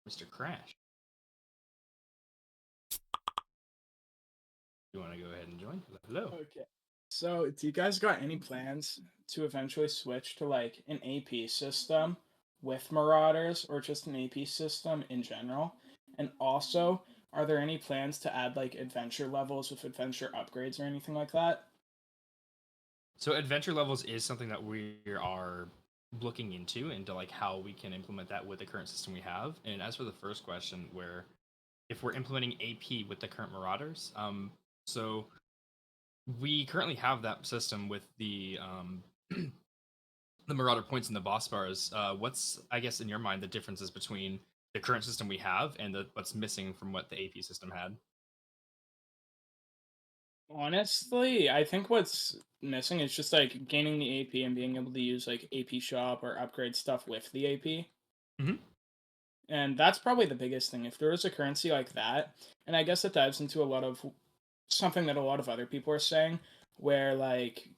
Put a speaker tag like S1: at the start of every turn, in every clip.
S1: Mr. Crash. You want to go ahead and join? Hello.
S2: Okay. So, do you guys got any plans to eventually switch to like an AP system with Marauders or just an AP system in general? And also, are there any plans to add like adventure levels with adventure upgrades or anything like that?
S1: So adventure levels is something that we are looking into like how we can implement that with the current system we have. And as for the first question, where if we're implementing AP with the current Marauders, so we currently have that system with the Marauder points and the boss bars. What's, I guess, in your mind, the differences between the current system we have and what's missing from what the AP system had?
S2: Honestly, I think what's missing is just like gaining the AP and being able to use like AP shop or upgrade stuff with the AP.
S1: Mm-hmm.
S2: And that's probably the biggest thing. If there was a currency like that, and I guess it dives into a lot of something that a lot of other people are saying, where like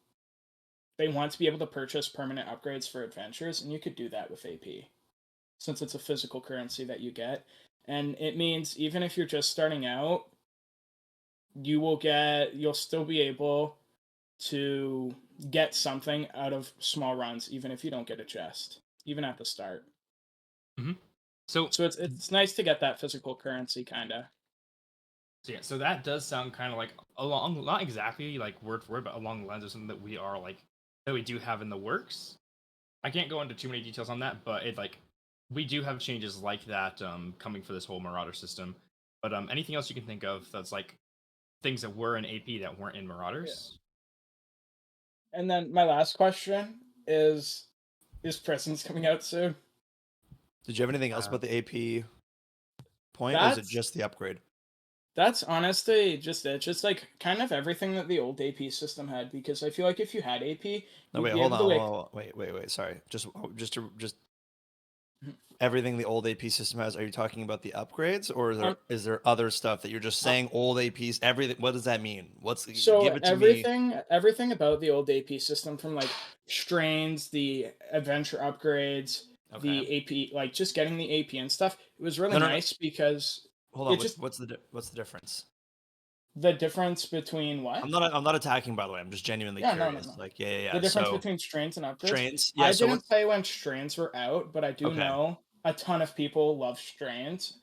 S2: they want to be able to purchase permanent upgrades for adventures, and you could do that with AP since it's a physical currency that you get. And it means even if you're just starting out, you'll still be able to get something out of small runs, even if you don't get a chest, even at the start.
S1: Mm-hmm. So
S2: So it's nice to get that physical currency kinda.
S1: So yeah, so that does sound kind of like along, not exactly like word for word, but along the lines of something that we are like that we do have in the works. I can't go into too many details on that, but it like we do have changes like that coming for this whole Marauder system. But anything else you can think of that's like things that were in AP that weren't in
S2: Yeah.
S1: Marauders?
S2: And then my last question is Prisons coming out soon?
S3: Did you have anything else
S1: Uh,
S3: about the AP point, or is it
S2: That's
S3: just the upgrade?
S2: that's honestly just it. Just like kind of everything that the old AP system had, because I feel like if you had AP,
S3: No,
S2: you'd
S3: wait,
S2: be
S3: hold
S2: able
S3: on,
S2: to like
S3: wait. Sorry, just everything the old AP system has. Are you talking about the upgrades, or
S2: um
S3: is there other stuff that you're just
S2: uh,
S3: saying old APs? Everything. What does that mean?
S2: so
S3: Give it to me?
S2: everything about the old AP system from like strains, the adventure upgrades,
S3: Okay.
S2: the AP, like just getting the AP and stuff, it was really
S3: No.
S2: nice because
S3: Hold
S2: it
S3: on.
S2: just
S3: What's the difference?
S2: the difference between what?
S3: I'm not attacking, by the way. I'm just genuinely
S2: Yeah, no, no,
S3: curious.
S2: no.
S3: Like, yeah.
S2: The difference
S3: So
S2: between strains and upgrades.
S3: strains. Yeah.
S2: I
S3: So
S2: didn't
S3: what's
S2: play when strains were out, but I do
S3: okay?
S2: know a ton of people love strains.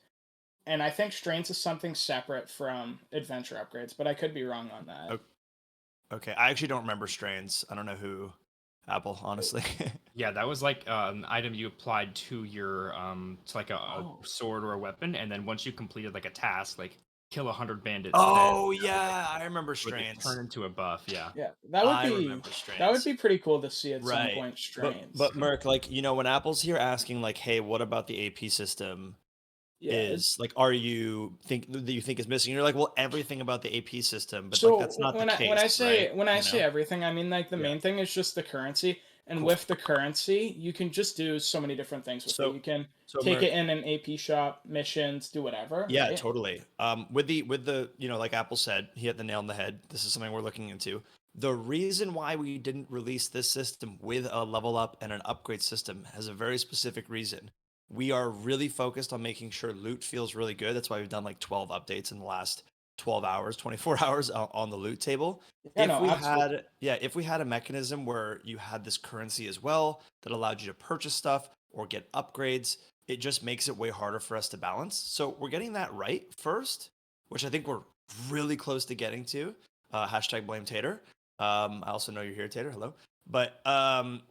S2: And I think strains is something separate from adventure upgrades, but I could be wrong on that.
S3: o- Okay. I actually don't remember strains. I don't know who. Apple, honestly.
S1: yeah, that was like an item you applied to your to like a
S2: Oh.
S1: sword or a weapon, and then once you completed like a task, like kill 100 bandits, then
S3: Oh yeah, I remember
S1: would like
S3: strains.
S1: turn into a buff. Yeah.
S2: Yeah,
S3: I remember
S2: that would
S3: strains.
S2: be pretty cool to see at some
S3: Right.
S2: point
S3: But
S2: strains.
S3: but Merc, like, when Apple's here asking like, "Hey, what about the AP system?"
S2: Yeah.
S3: is like, are you think that you think is missing? You're like, "Well, everything about the AP system," but like
S2: So
S3: that's not the
S2: when
S3: case,
S2: I
S3: right?
S2: say everything, I mean like the
S3: Yeah.
S2: main thing is just the currency, and
S3: Cool.
S2: with the currency, you can just do so many different things with it.
S3: So
S2: You can
S3: so
S2: take it
S3: Merc,
S2: in an AP shop, missions, do whatever,
S3: yeah,
S2: right?
S3: totally. With the like Apple said, he hit the nail on the head. This is something we're looking into. The reason why we didn't release this system with a level up and an upgrade system has a very specific reason. We are really focused on making sure loot feels really good. That's why we've done like 12 updates in the last 12 hours, 24 hours on the loot table.
S2: Yeah, no, absolutely.
S3: If we had a mechanism where you had this currency as well that allowed you to purchase stuff or get upgrades, it just makes it way harder for us to balance. So we're getting that right first, which I think we're really close to getting to. Hashtag blame Tater. I also know you're here, Tater. Hello. But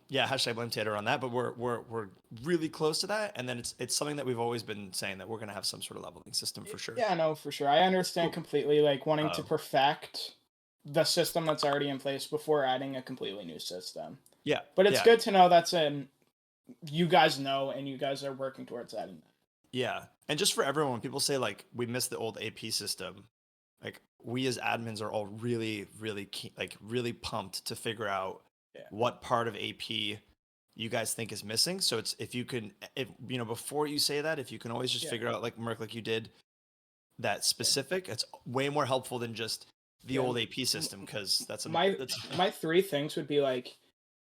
S3: yeah, hashtag blame Tater on that. But we're really close to that, and then it's something that we've always been saying that we're gonna have some sort of leveling system for sure.
S2: Yeah, no, for sure. I understand
S3: Cool.
S2: completely like wanting to
S3: Uh,
S2: perfect the system that's already in place before adding a completely new system.
S3: yeah,
S2: But it's
S3: yeah,
S2: good to know that's an you guys know and you guys are working towards adding that.
S3: yeah. And just for everyone, when people say like we miss the old AP system, like we as admins are all really like really pumped to figure out
S2: Yeah.
S3: what part of AP you guys think is missing. So it's if you can, if before you say that, if you can always just
S2: Yeah.
S3: figure out like Merc, like you did, that
S2: Yeah.
S3: specific, it's way more helpful than just the
S2: Yeah.
S3: old AP system, because
S2: My three things would be like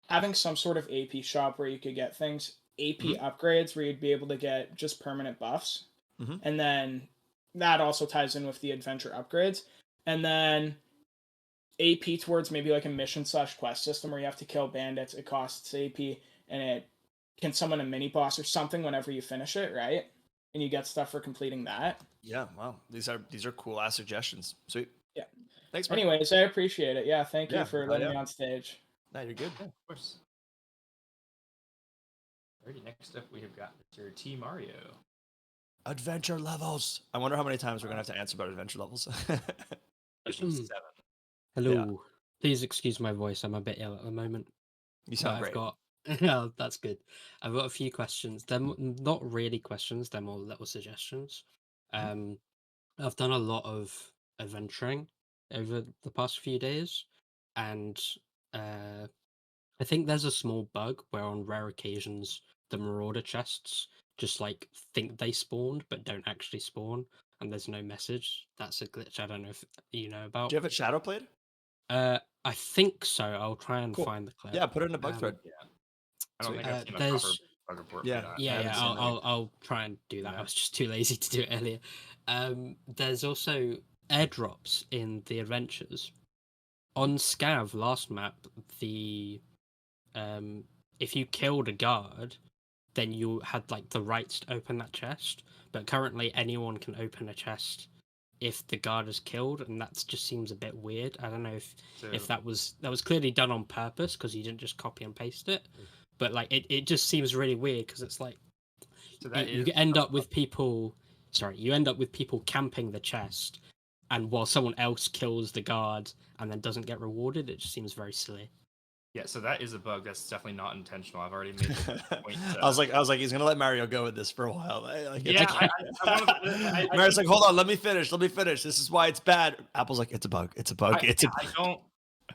S2: having some sort of AP shop where you could get things AP upgrades where you'd be able to get just permanent buffs.
S3: Mhm.
S2: And then that also ties in with the adventure upgrades. And then AP towards maybe like a mission / quest system where you have to kill bandits. It costs AP and it can summon a mini boss or something whenever you finish it, right? And you get stuff for completing that.
S3: Yeah, wow. These are cool ass suggestions. Sweet.
S2: Yeah.
S3: Thanks, Mike.
S2: Anyways, I appreciate it. Yeah, thank you
S3: Yeah,
S2: for
S3: hell
S2: letting
S3: yeah.
S2: me on stage.
S3: No, you're good.
S1: Yeah, of course. Alrighty, next up we have got Mr. T Mario.
S3: Adventure levels. I wonder how many times we're gonna have to answer about adventure levels.
S1: Question 7.
S4: Hello. Please excuse my voice. I'm a bit ill at the moment.
S3: You sound
S4: But
S3: great.
S4: I've got. Oh, that's good. I've got a few questions. They're not really questions. They're more little suggestions. I've done a lot of adventuring over the past few days, and I think there's a small bug where on rare occasions the marauder chests just like think they spawned but don't actually spawn, and there's no message. That's a glitch. I don't know if you know about.
S3: Do you have it shadow played?
S4: I think so. I'll try and
S3: Cool.
S4: find the clip.
S3: Yeah, put it in a bug thread.
S1: I don't
S3: Sweet.
S1: think I've seen a
S4: there's-
S1: proper bug report
S3: Yeah.
S1: for that.
S3: I
S4: Yeah,
S3: haven't
S4: yeah.
S3: seen that
S4: I'll try and do that.
S1: Yeah.
S4: I was just too lazy to do it earlier. There's also airdrops in the adventures. On Scav last map, the if you killed a guard, then you had like the rights to open that chest. But currently, anyone can open a chest if the guard is killed, and that just seems a bit weird. I don't know if that was clearly done on purpose because you didn't just copy and paste it, but like it just seems really weird because it's like
S1: So that
S4: you
S1: is
S4: end up with people. Sorry, you end up with people camping the chest, and while someone else kills the guard and then doesn't get rewarded, it just seems very silly.
S1: Yeah, so that is a bug that's definitely not intentional. I've already made the point.
S3: I was like, he's gonna let Mario go with this for a while. Like,
S1: Yeah,
S3: it's-
S1: I
S3: Mario's
S1: think-
S3: like, hold on, let me finish. This is why it's bad. Apple's like, it's a bug. It's a bug. It's a bug.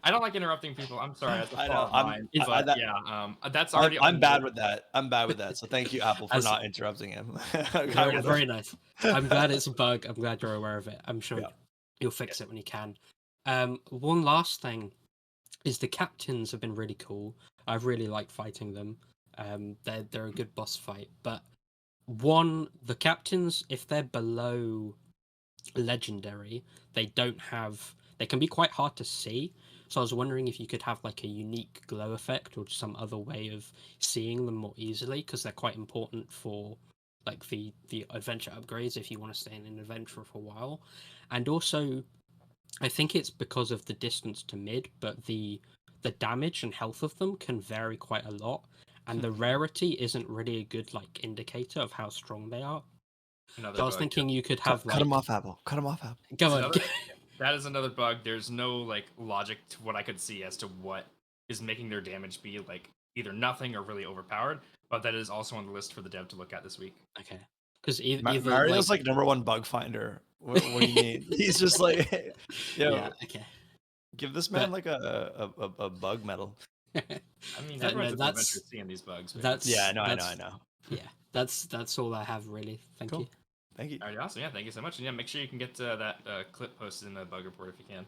S1: I don't like interrupting people. I'm sorry. That's a
S3: I know,
S1: fault of
S3: I'm-
S1: mine.
S3: I-
S1: But
S3: that-
S1: yeah, that's already.
S3: I'm bad
S1: on
S3: with that. I'm bad with that. So thank you, Apple, for
S4: As-
S3: not interrupting him.
S4: Very, very nice. I'm glad it's a bug. I'm glad you're aware of it. I'm sure
S3: Yeah.
S4: you'll fix it when you can. One last thing is the captains have been really cool. I've really liked fighting them. They're a good boss fight. But the captains, if they're below legendary, they can be quite hard to see. So I was wondering if you could have like a unique glow effect or some other way of seeing them more easily, because they're quite important for like the adventure upgrades if you want to stay in an adventure for a while. And also, I think it's because of the distance to mid, but the damage and health of them can vary quite a lot, and the rarity isn't really a good like indicator of how strong they are.
S1: another
S4: So I was
S1: bug.
S4: thinking you could have
S3: Cut him off, Apple. Cut him off, Apple.
S4: Go
S1: It's
S4: on.
S1: another- that is another bug. There's no like logic to what I could see as to what is making their damage be like either nothing or really overpowered. But that is also on the list for the dev to look at this week.
S4: Okay, because either
S3: Mario's like number one bug finder. What do you mean? He's just like, yo,
S4: yeah, okay.
S3: give this man like a bug medal.
S1: I mean,
S4: No,
S1: everyone's
S4: that's-
S1: adventure seeing these bugs. but-
S4: that's-
S3: Yeah, I
S4: that's-
S3: know.
S4: Yeah, that's all I have really. Thank
S3: Cool.
S4: you.
S3: Thank you.
S1: All right, awesome. Yeah, thank you so much. And yeah, make sure you can get that clip posted in the bug report if you can.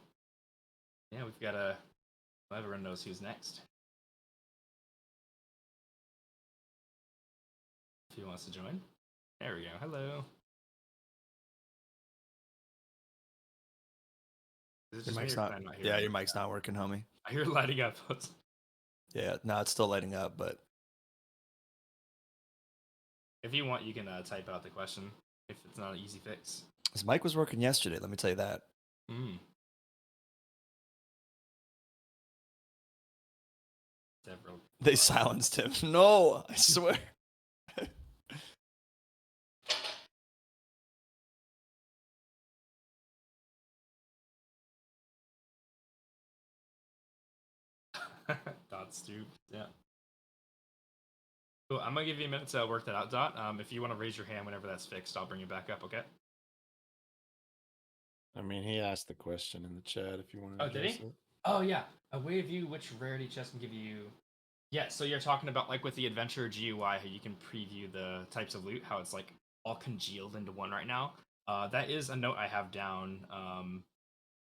S1: Yeah, we've got a. Everyone knows who's next. If he wants to join. There we go. Hello. Is it
S3: Your
S1: just me
S3: mic's
S1: or
S3: not.
S1: can I not hear
S3: Yeah,
S1: it?
S3: your mic's not working, homie.
S1: I hear it lighting up.
S3: Yeah, no, it's still lighting up, but
S1: If you want, you can type out the question if it's not an easy fix.
S3: his mic was working yesterday. Let me tell you that.
S1: Mm. Several.
S3: They silenced him. No, I swear.
S1: Dot stoop. Yeah. Cool. I'm gonna give you a minute to work that out, Dot. If you want to raise your hand whenever that's fixed, I'll bring you back up. Okay.
S5: I mean, he asked the question in the chat if you want to.
S1: Oh, did he? Oh yeah. A way of view which rarity chest can give you. Yeah. So you're talking about like with the adventure GUI, how you can preview the types of loot, how it's like all congealed into one right now. That is a note I have down.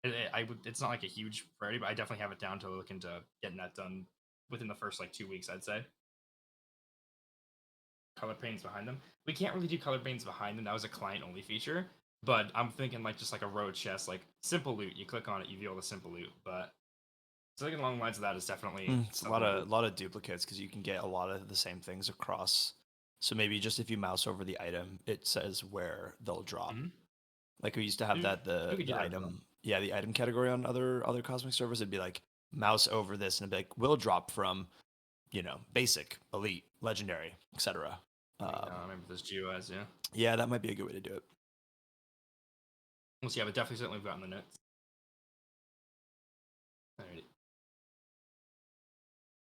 S1: It's not like a huge priority, but I definitely have it down to look into getting that done within the first like 2 weeks, I'd say. color paintings behind them. We can't really do color paintings behind them. That was a client only feature. But I'm thinking like just like a road chest, like simple loot. You click on it, you view all the simple loot. But something along the lines of that is definitely
S3: It's a
S1: something
S3: lot of duplicates because you can get a lot of the same things across. So maybe just if you mouse over the item, it says where they'll drop.
S1: Mhm.
S3: Like we used to have
S1: We-
S3: that
S1: we could do
S3: the
S1: that as well.
S3: item, yeah, the item category on other Cosmic servers. It'd be like mouse over this and it'd be like will drop from, basic, elite, legendary, etc.
S1: I remember this GUIs, yeah.
S3: Yeah, that might be a good way to do it.
S1: We'll see. Yeah, but definitely certainly we've gotten the notes. Alrighty.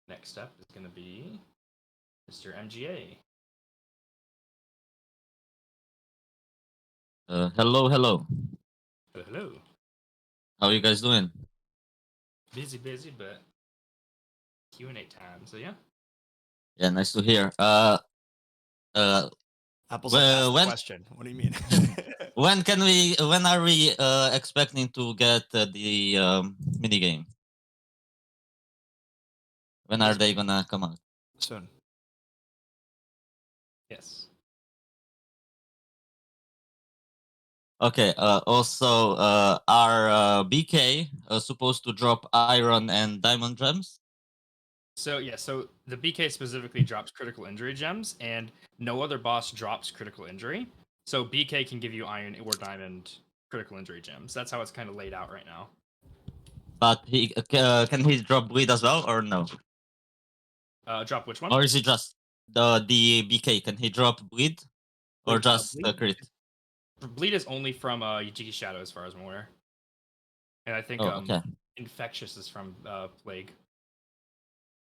S1: Next up is gonna be Mr. MGA.
S6: Hello, hello.
S1: Hello.
S6: How you guys doing?
S1: Busy, but Q&A time. So yeah.
S6: Yeah, nice to hear.
S3: Apple's
S6: Well,
S3: like, ask the
S6: when-
S3: question. What do you mean?
S6: when are we expecting to get the mini game? When are
S3: Yes.
S6: they gonna come out?
S3: Soon.
S1: Yes.
S6: Okay. Also, are BK supposed to drop iron and diamond gems?
S1: So yeah, so the BK specifically drops critical injury gems, and no other boss drops critical injury. So BK can give you iron or diamond critical injury gems. That's how it's kind of laid out right now.
S6: But he can he drop bleed as well or no?
S1: Drop which one?
S6: Or is it just the BK? Can he drop bleed or
S1: Wait,
S6: just
S1: bleed?
S6: crit?
S1: Bleed is only from Yujiki Shadow, as far as I'm aware. And I think
S6: Oh, okay.
S1: Infectious is from Plague.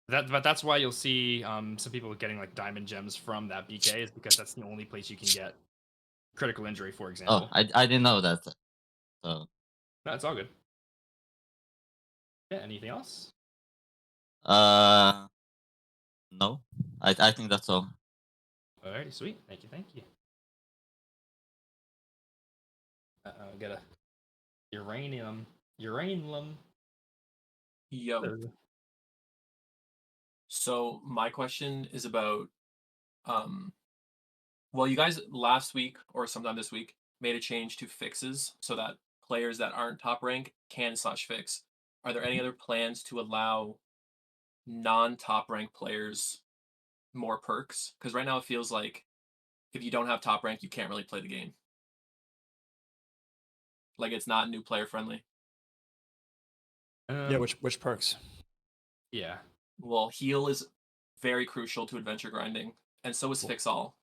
S1: But that's why you'll see some people getting like diamond gems from that BK is because that's the only place you can get critical injury, for
S6: Oh,
S1: example.
S6: I didn't know that. So
S1: No, it's all good. Yeah. Anything else?
S6: no, I think that's all.
S1: Alrighty, sweet. Thank you. Thank you. Got a uranium.
S7: Yo. So my question is about well, you guys last week or sometime this week made a change to fixes so that players that aren't top rank can /fix. Are there any other plans to allow non-top rank players more perks? Because right now it feels like if you don't have top rank, you can't really play the game. Like it's not new player friendly.
S3: Yeah, which perks?
S1: Yeah.
S7: Well, heal is very crucial to adventure grinding, and so is fix all.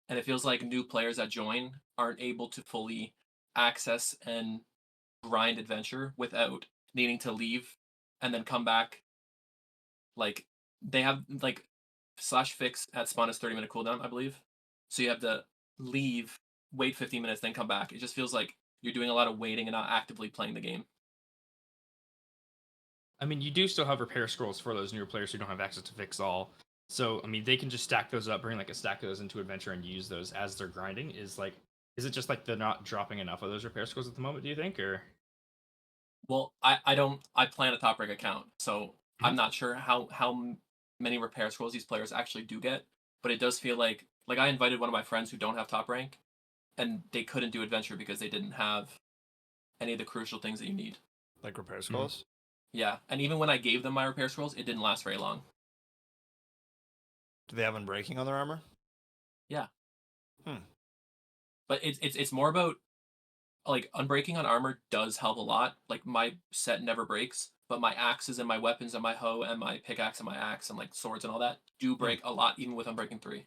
S7: And it feels like new players that join aren't able to fully access and grind adventure without needing to leave and then come back. Like they have like /fix at spawn is 30-minute cooldown, I believe. So you have to leave, wait 15 minutes, then come back. It just feels like you're doing a lot of waiting and not actively playing the game.
S1: I mean, you do still have repair scrolls for those newer players who don't have access to fix all. So, I mean, they can just stack those up, bring like a stack of those into adventure, and use those as they're grinding. Is it just like they're not dropping enough of those repair scrolls at the moment? Do you think, or?
S7: Well, I plan a top rank account, so I'm not sure how many repair scrolls these players actually do get, but it does feel like I invited one of my friends who don't have top rank, and they couldn't do adventure because they didn't have any of the crucial things that you need.
S3: Like repair scrolls?
S7: Yeah, and even when I gave them my repair scrolls, it didn't last very long.
S3: Do they have unbreaking on their armor?
S7: Yeah.
S3: Hmm.
S7: But it's more about like unbreaking on armor does help a lot. Like my set never breaks, but my axes and my weapons and my hoe and my pickaxe and my axe and like swords and all that do break a lot even with unbreaking 3.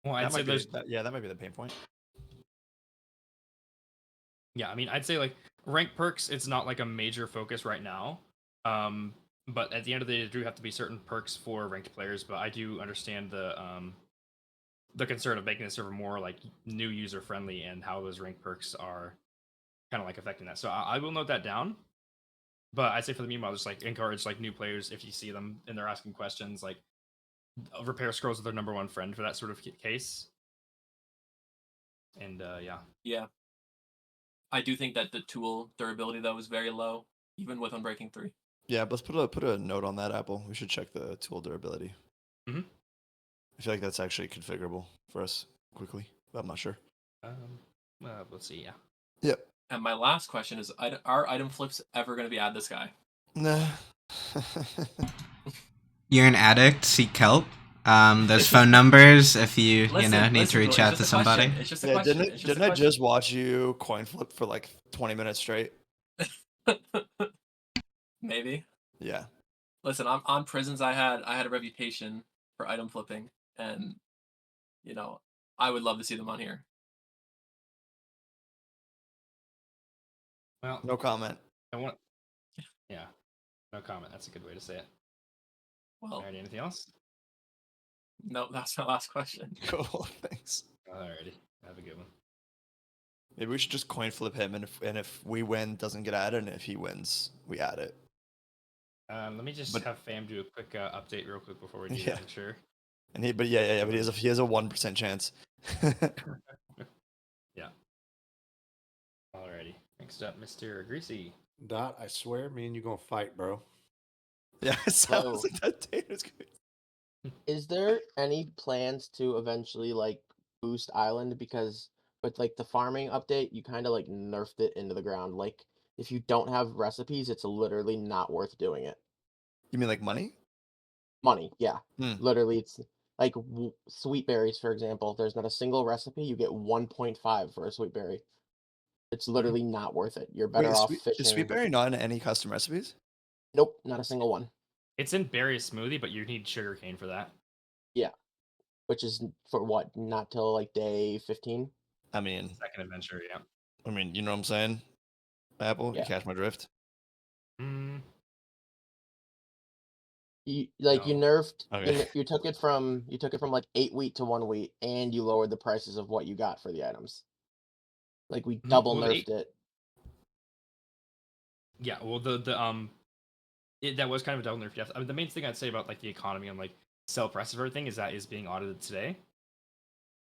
S1: Well, I'd say there's
S3: that might be the pain point.
S1: yeah. I mean, I'd say like rank perks. It's not like a major focus right now. But at the end of the day, there do have to be certain perks for ranked players. But I do understand the concern of making the server more like new user friendly and how those rank perks are kind of like affecting that. So I will note that down. But I'd say for the meanwhile, just like encourage like new players if you see them and they're asking questions, like repair scrolls are their number one friend for that sort of case. And yeah.
S7: Yeah. I do think that the tool durability though is very low, even with unbreaking 3.
S3: Yeah, let's put a note on that, Apple. We should check the tool durability.
S1: Mhm.
S3: I feel like that's actually configurable for us quickly, but I'm not sure.
S1: Let's see. Yeah.
S3: Yep.
S7: And my last question is: are item flips ever going to be add this guy?
S3: Nah.
S8: You're an addict, seek help. There's phone numbers if you
S7: Listen,
S8: need to
S7: listen,
S8: reach
S7: it's
S8: out
S7: just
S8: to
S7: a
S8: somebody.
S7: question. It's just a
S3: Yeah,
S7: question.
S3: didn't
S7: It's just a
S3: I
S7: question.
S3: just watch you coin flip for like 20 minutes straight?
S7: Maybe.
S3: Yeah.
S7: Listen, on prisons. I had a reputation for item flipping, and you know, I would love to see them on here.
S1: Well,
S3: No comment.
S1: I want. Yeah. No comment. That's a good way to say it.
S7: Well,
S1: Alright, anything else?
S7: no, that's my last question.
S3: Cool. Thanks.
S1: Alrighty. Have a good one.
S3: Maybe we should just coin flip him, and if we win, doesn't get added, and if he wins, we add it.
S1: Let me just
S3: But-
S1: have Fam do a quick update real quick before we do
S3: Yeah.
S1: that. Make sure.
S3: And but he has a 1% chance.
S1: Yeah. Alrighty. Next up, Mr. Greasy.
S5: Dot, I swear, me and you gonna fight, bro.
S3: Yeah, it sounds
S9: So-
S3: like that Taylor's gonna.
S9: Is there any plans to eventually like boost Island? Because with like the farming update, you kind of like nerfed it into the ground. Like if you don't have recipes, it's literally not worth doing it.
S3: You mean like money?
S9: Money, yeah.
S3: Hmm.
S9: Literally, it's like sweet berries, for example. There's not a single recipe. You get 1.5 for a sweet berry. It's literally not worth it. You're better
S3: Wait,
S9: off
S3: is
S9: fishing.
S3: Sweetberry not in any custom recipes?
S9: Nope, not a single one.
S1: It's in berry smoothie, but you need sugarcane for that.
S9: Which is for what? Not till like day 15.
S3: I mean,
S1: Second adventure, yeah.
S3: you know what I'm saying? Apple,
S9: Yeah.
S3: you catch my drift.
S1: Mm,
S9: You
S1: No.
S9: nerfed
S3: Okay.
S9: you took it from like 8 wheat to 1 wheat, and you lowered the prices of what you got for the items. Like we double
S1: well, the
S9: nerfed it.
S1: yeah. Well, that was kind of a double nerf. Yes. I mean, the main thing I'd say about like the economy and like sell prices of everything is that is being audited today.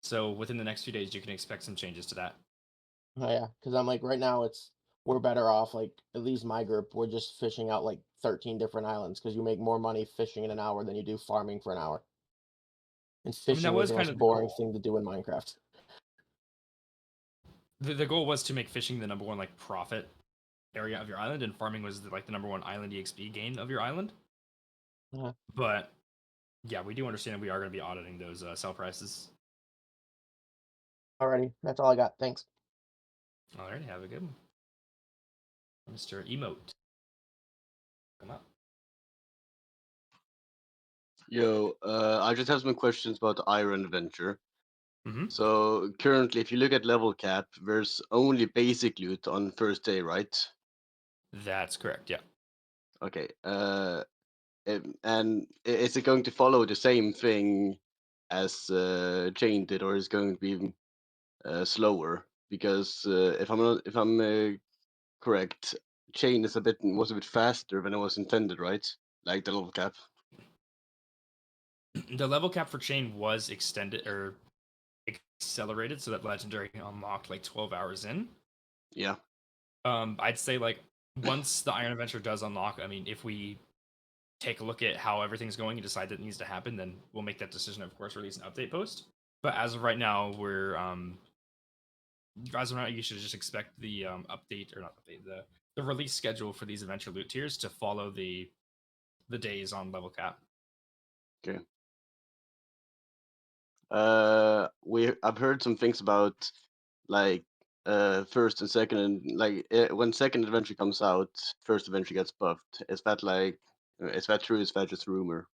S1: So within the next few days, you can expect some changes to that.
S9: Oh, yeah, because I'm like right now we're better off. Like at least my group, we're just fishing out like 13 different islands because you make more money fishing in an hour than you do farming for an hour. And
S1: I mean,
S9: fishing
S1: that
S9: was
S1: was
S9: the
S1: kind
S9: most
S1: of the
S9: boring
S1: goal.
S9: thing to do in Minecraft.
S1: The goal was to make fishing the number one like profit area of your island, and farming was like the number one island EXP gain of your island.
S9: Uh-huh.
S1: But yeah, we do understand we are going to be auditing those sell prices.
S9: Alrighty, that's all I got. Thanks.
S1: Alrighty, have a good one, Mr. Emote. Come up.
S10: Yo, I just have some questions about the Iron Adventure.
S1: Mhm.
S10: So currently, if you look at level cap, there's only basic loot on first day, right?
S1: That's correct. Yeah.
S10: Okay. And is it going to follow the same thing as Chain did, or is it going to be slower? Because if I'm correct, Chain was a bit faster than it was intended, right? Like the level cap.
S1: The level cap for chain was extended or accelerated so that legendary unlocked like 12 hours in.
S10: Yeah.
S1: I'd say like once the Iron Adventure does unlock, I mean, if we take a look at how everything's going and decide that it needs to happen, then we'll make that decision. Of course, release an update post. But as of right now, we're as of right now, you should just expect the update or not update the release schedule for these adventure loot tiers to follow the days on level cap.
S10: Okay. I've heard some things about like first and second, and like when second adventure comes out, first adventure gets buffed. Is that true? Is that just rumor?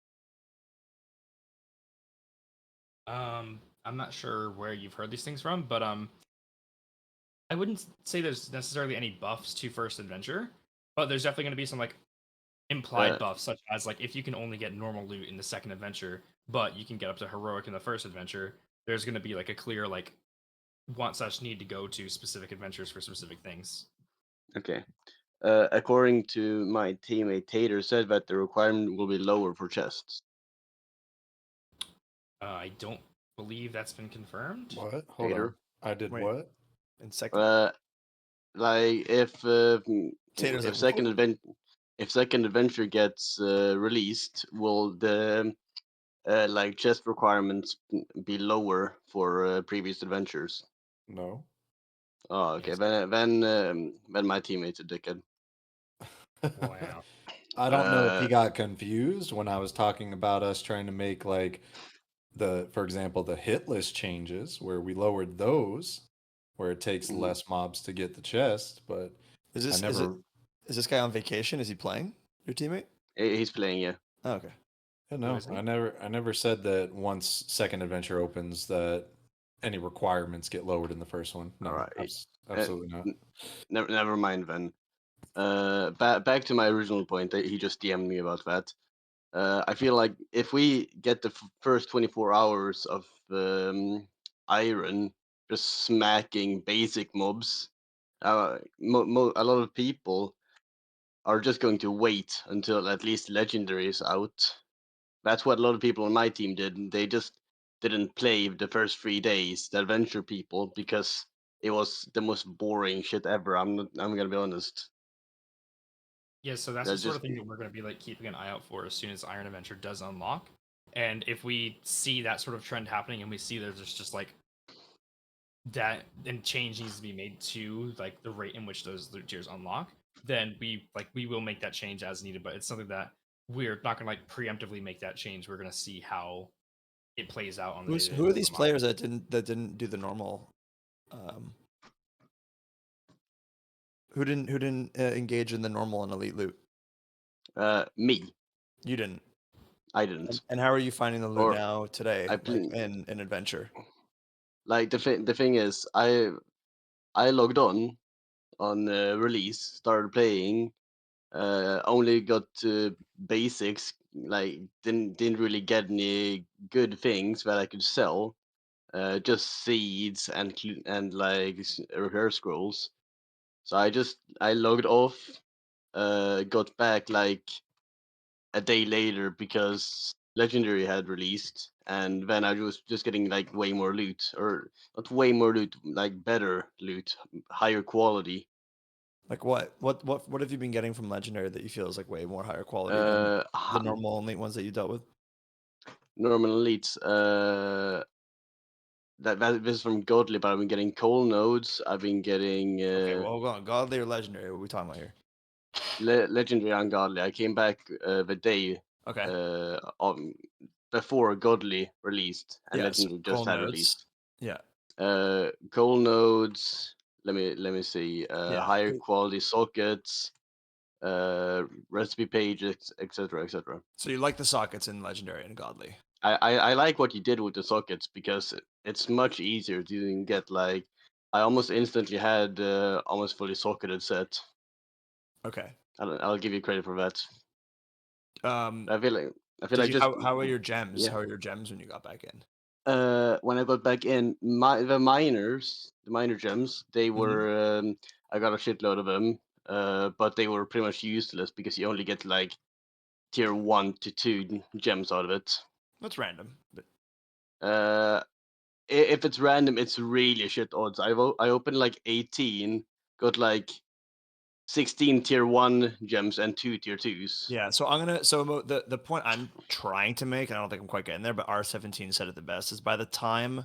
S1: I'm not sure where you've heard these things from, but I wouldn't say there's necessarily any buffs to first adventure, but there's definitely going to be some like implied buffs, such as like if you can only get normal loot in the second adventure, but you can get up to heroic in the first adventure, there's going to be like a clear like want/need to go to specific adventures for specific things.
S10: Okay. According to my teammate Tater said that the requirement will be lower for chests.
S1: I don't believe that's been confirmed.
S5: What? Hold
S10: Tater.
S5: on. I did
S3: Wait.
S5: what?
S3: In second.
S10: Like if
S3: Tater's
S10: if
S3: like,
S10: second
S3: "Whoa."
S10: adventure if second adventure gets released, will the like chest requirements be lower for previous adventures?
S5: No.
S10: Oh, okay.
S1: Yes.
S10: Then my teammate's a dickhead.
S1: Wow.
S5: I don't know if
S10: Uh,
S5: he got confused when I was talking about us trying to make like for example, the hit list changes where we lowered those, where it takes
S10: Mhm.
S5: less mobs to get the chest, but
S3: Is
S5: I
S3: this
S5: never.
S3: is this guy on vacation? Is he playing? Your teammate?
S10: He's playing, yeah.
S3: Oh, okay.
S5: Yeah,
S1: Who
S5: no,
S1: is he?
S5: I never said that once second adventure opens that any requirements get lowered in the first one. No,
S10: All right.
S5: absolutely not.
S10: Never mind then. Back to my original point. That he just DM'd me about that. I feel like if we get the first 24 hours of Iron just smacking basic mobs, a lot of people are just going to wait until at least Legendary is out. That's what a lot of people on my team did. They just didn't play the first 3 days, the adventure people, because it was the most boring shit ever. I'm gonna be honest.
S1: Yeah, so that's
S10: They're
S1: the sort
S10: just
S1: of thing that we're going to be like keeping an eye out for as soon as Iron Adventure does unlock. And if we see that sort of trend happening and we see there's just like that and change needs to be made to like the rate in which those loot tiers unlock, then we will make that change as needed. But it's something that we're not gonna like preemptively make that change. We're gonna see how it plays out on the day that it
S3: Who are
S1: does
S3: these
S1: unlock.
S3: players that didn't do the normal? Who didn't engage in the normal and elite loot?
S10: me.
S3: You didn't.
S10: I didn't.
S3: And how are you finding the loot
S10: Or
S3: now today,
S10: I
S3: like
S10: pl-
S3: in adventure?
S10: like the thing is, I logged on release, started playing, only got basics, like didn't really get any good things that I could sell, just seeds and like repair scrolls. So I logged off, got back like a day later because Legendary had released, and then I was just getting like way more loot, or not way more loot, like better loot, higher quality.
S3: Like what have you been getting from Legendary that you feel is like way more higher quality than the normal only ones that you dealt with?
S10: Normal elites. That this is from Godly, but I've been getting coal nodes. I've been getting
S3: Okay, well, hold on. Godly or Legendary? What are we talking about here?
S10: Legendary and Godly. I came back the day
S3: Okay.
S10: before Godly released, and
S3: Yeah, so
S10: Legendary
S3: coal
S10: just had
S3: nodes.
S10: released.
S3: Yeah.
S10: Coal nodes. Let me see.
S3: Yeah.
S10: Higher quality sockets, recipe pages, etc., etc.
S3: So you like the sockets in Legendary and Godly?
S10: I like what you did with the sockets because it's much easier to get like. I almost instantly had almost fully socketed set.
S3: Okay.
S10: I'll give you credit for that.
S3: Um,
S10: I feel like
S3: did you,
S10: just
S3: how are your gems?
S10: yeah.
S3: How are your gems when you got back in?
S10: When I got back in, the minor gems, they were I got a shitload of them, but they were pretty much useless because you only get like tier 1 to 2 gems out of it.
S3: That's random, but
S10: If it's random, it's really shit odds. I opened like 18, got like 16 tier 1 gems and 2 tier 2s.
S3: yeah. So the point I'm trying to make, and I don't think I'm quite getting there, but R17 said it the best, is by the time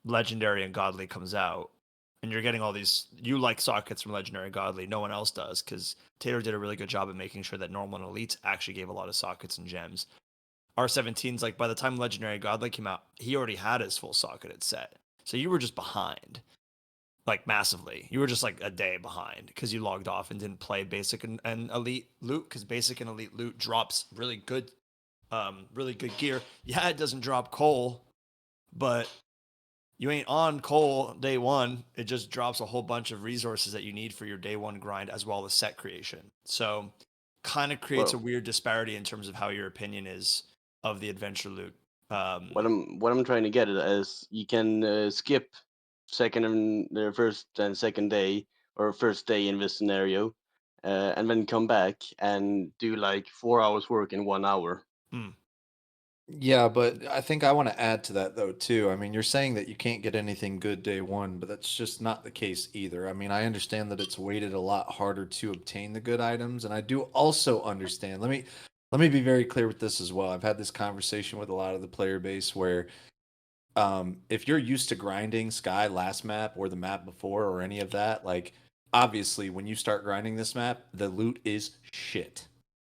S3: Legendary and Godly comes out, and you're getting all these, you like sockets from Legendary and Godly, no one else does, because Taylor did a really good job at making sure that normal and elites actually gave a lot of sockets and gems. R17's like by the time Legendary Godly came out, he already had his full socketed set. So you were just behind, like massively. You were just like a day behind because you logged off and didn't play basic and elite loot, because basic and elite loot drops really good gear. Yeah, it doesn't drop coal, but you ain't on coal day one. It just drops a whole bunch of resources that you need for your day one grind as well as set creation. So kind of creates a
S10: Well,
S3: weird disparity in terms of how your opinion is of the adventure loot.
S10: what I'm trying to get at is you can skip second and the first and second day or first day in this scenario, and then come back and do like 4 hours work in 1 hour.
S5: Yeah, but I think I want to add to that though too. I mean, you're saying that you can't get anything good day one, but that's just not the case either. I mean, I understand that it's weighted a lot harder to obtain the good items, and I do also understand. Let me be very clear with this as well. I've had this conversation with a lot of the player base where if you're used to grinding Sky last map or the map before or any of that, like obviously when you start grinding this map, the loot is shit.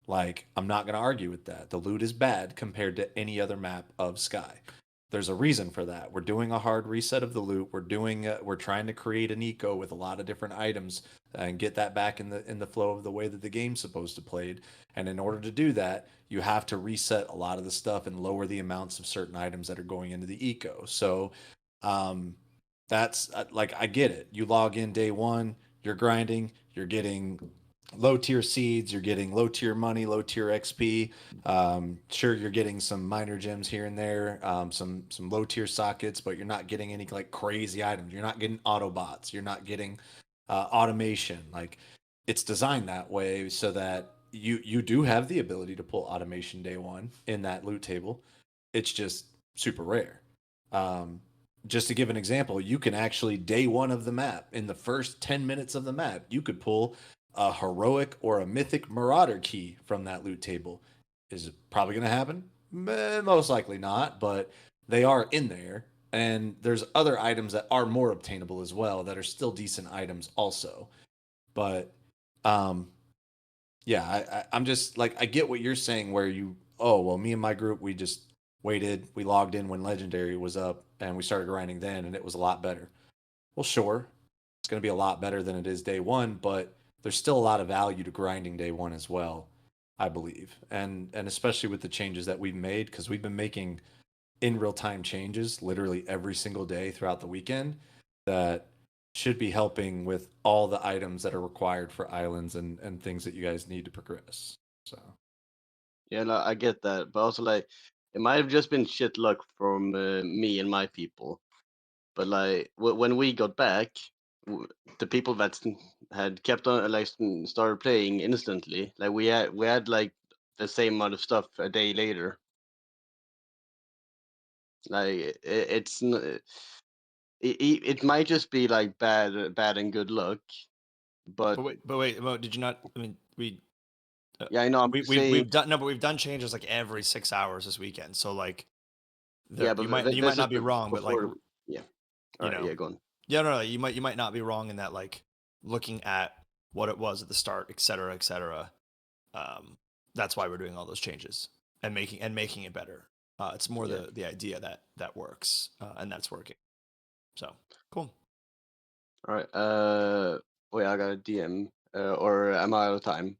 S5: Like I'm not going to argue with that. The loot is bad compared to any other map of Sky. There's a reason for that. We're doing a hard reset of the loot. We're trying to create an eco with a lot of different items and get that back in the flow of the way that the game's supposed to played. And in order to do that, you have to reset a lot of the stuff and lower the amounts of certain items that are going into the eco. So um, that's like I get it. You log in day one, you're grinding, you're getting low tier seeds, you're getting low tier money, low tier XP. Sure, you're getting some minor gems here and there, some low tier sockets, but you're not getting any like crazy items. You're not getting Autobots. You're not getting automation. Like it's designed that way so that you do have the ability to pull automation day one in that loot table. It's just super rare. Um, just to give an example, you can actually day one of the map in the first 10 minutes of the map, you could pull a heroic or a mythic marauder key from that loot table. Is it probably going to happen? Most likely not, but they are in there. And there's other items that are more obtainable as well that are still decent items also. But um, yeah, I'm just like I get what you're saying where oh well me and my group we just waited, we logged in when legendary was up and we started grinding then and it was a lot better. Well sure, it's gonna be a lot better than it is day one, but there's still a lot of value to grinding day one as well, I believe. And especially with the changes that we've made, because we've been making in real time changes literally every single day throughout the weekend that should be helping with all the items that are required for islands and things that you guys need to progress. So
S10: Yeah, no, I get that, but also like it might have just been shit luck from me and my people. But like when we got back, the people that had kept on like started playing instantly. Like we had like the same amount of stuff a day later. Like it might just be like bad and good luck, but
S3: But wait, Mo, did you not? I mean,
S10: yeah, I know. I'm saying
S3: we've done no, but we've done changes like every 6 hours this weekend. So like,
S10: yeah, but
S3: you
S10: this
S3: might
S10: is
S3: not be wrong, but like,
S10: before. Yeah. All
S3: you
S10: right.
S3: know,
S10: Yeah, go on.
S3: yeah, no, you might not be wrong in that like looking at what it was at the start, et cetera, et cetera. That's why we're doing all those changes and making it better. It's more
S10: Yeah.
S3: the idea that works, and that's working. So cool.
S10: All right. Wait, I got a DM. Or am I out of time?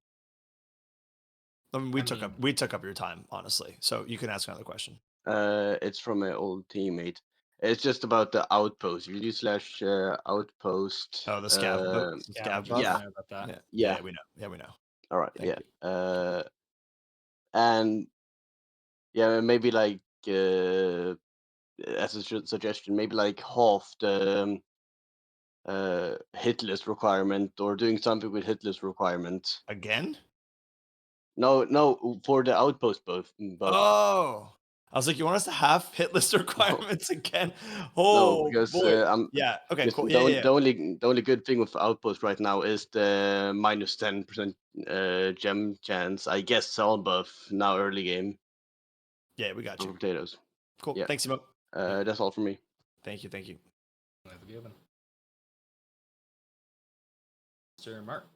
S3: I mean, we took up your time, honestly. So you can ask another question.
S10: It's from an old teammate. It's just about the outpost. If you do slash outpost.
S3: Oh, the scav
S1: Scav
S3: buff.
S10: Yeah.
S1: about that.
S3: Yeah, we know. Yeah, we know.
S10: All right.
S3: Thank
S10: Yeah. And yeah, maybe like as a suggestion, maybe like half the hit list requirement or doing something with hit list requirement.
S3: Again?
S10: No, for the outpost buff.
S3: Oh, I was like, you want us to have hit list requirements again?
S10: No,
S3: Oh
S10: because
S3: boy.
S10: I'm.
S3: Yeah. Okay.
S10: Because
S3: Cool. Yeah.
S10: the only good thing with outpost right now is the minus 10% gem chance. I guess Cell buff now early game
S3: Yeah. We got
S10: for
S3: you.
S10: potatoes.
S3: Cool.
S10: Yeah.
S3: Thanks, Emo.
S10: That's all for me.
S3: Thank you. Thank you.
S1: Have a good one. Mr. Mark.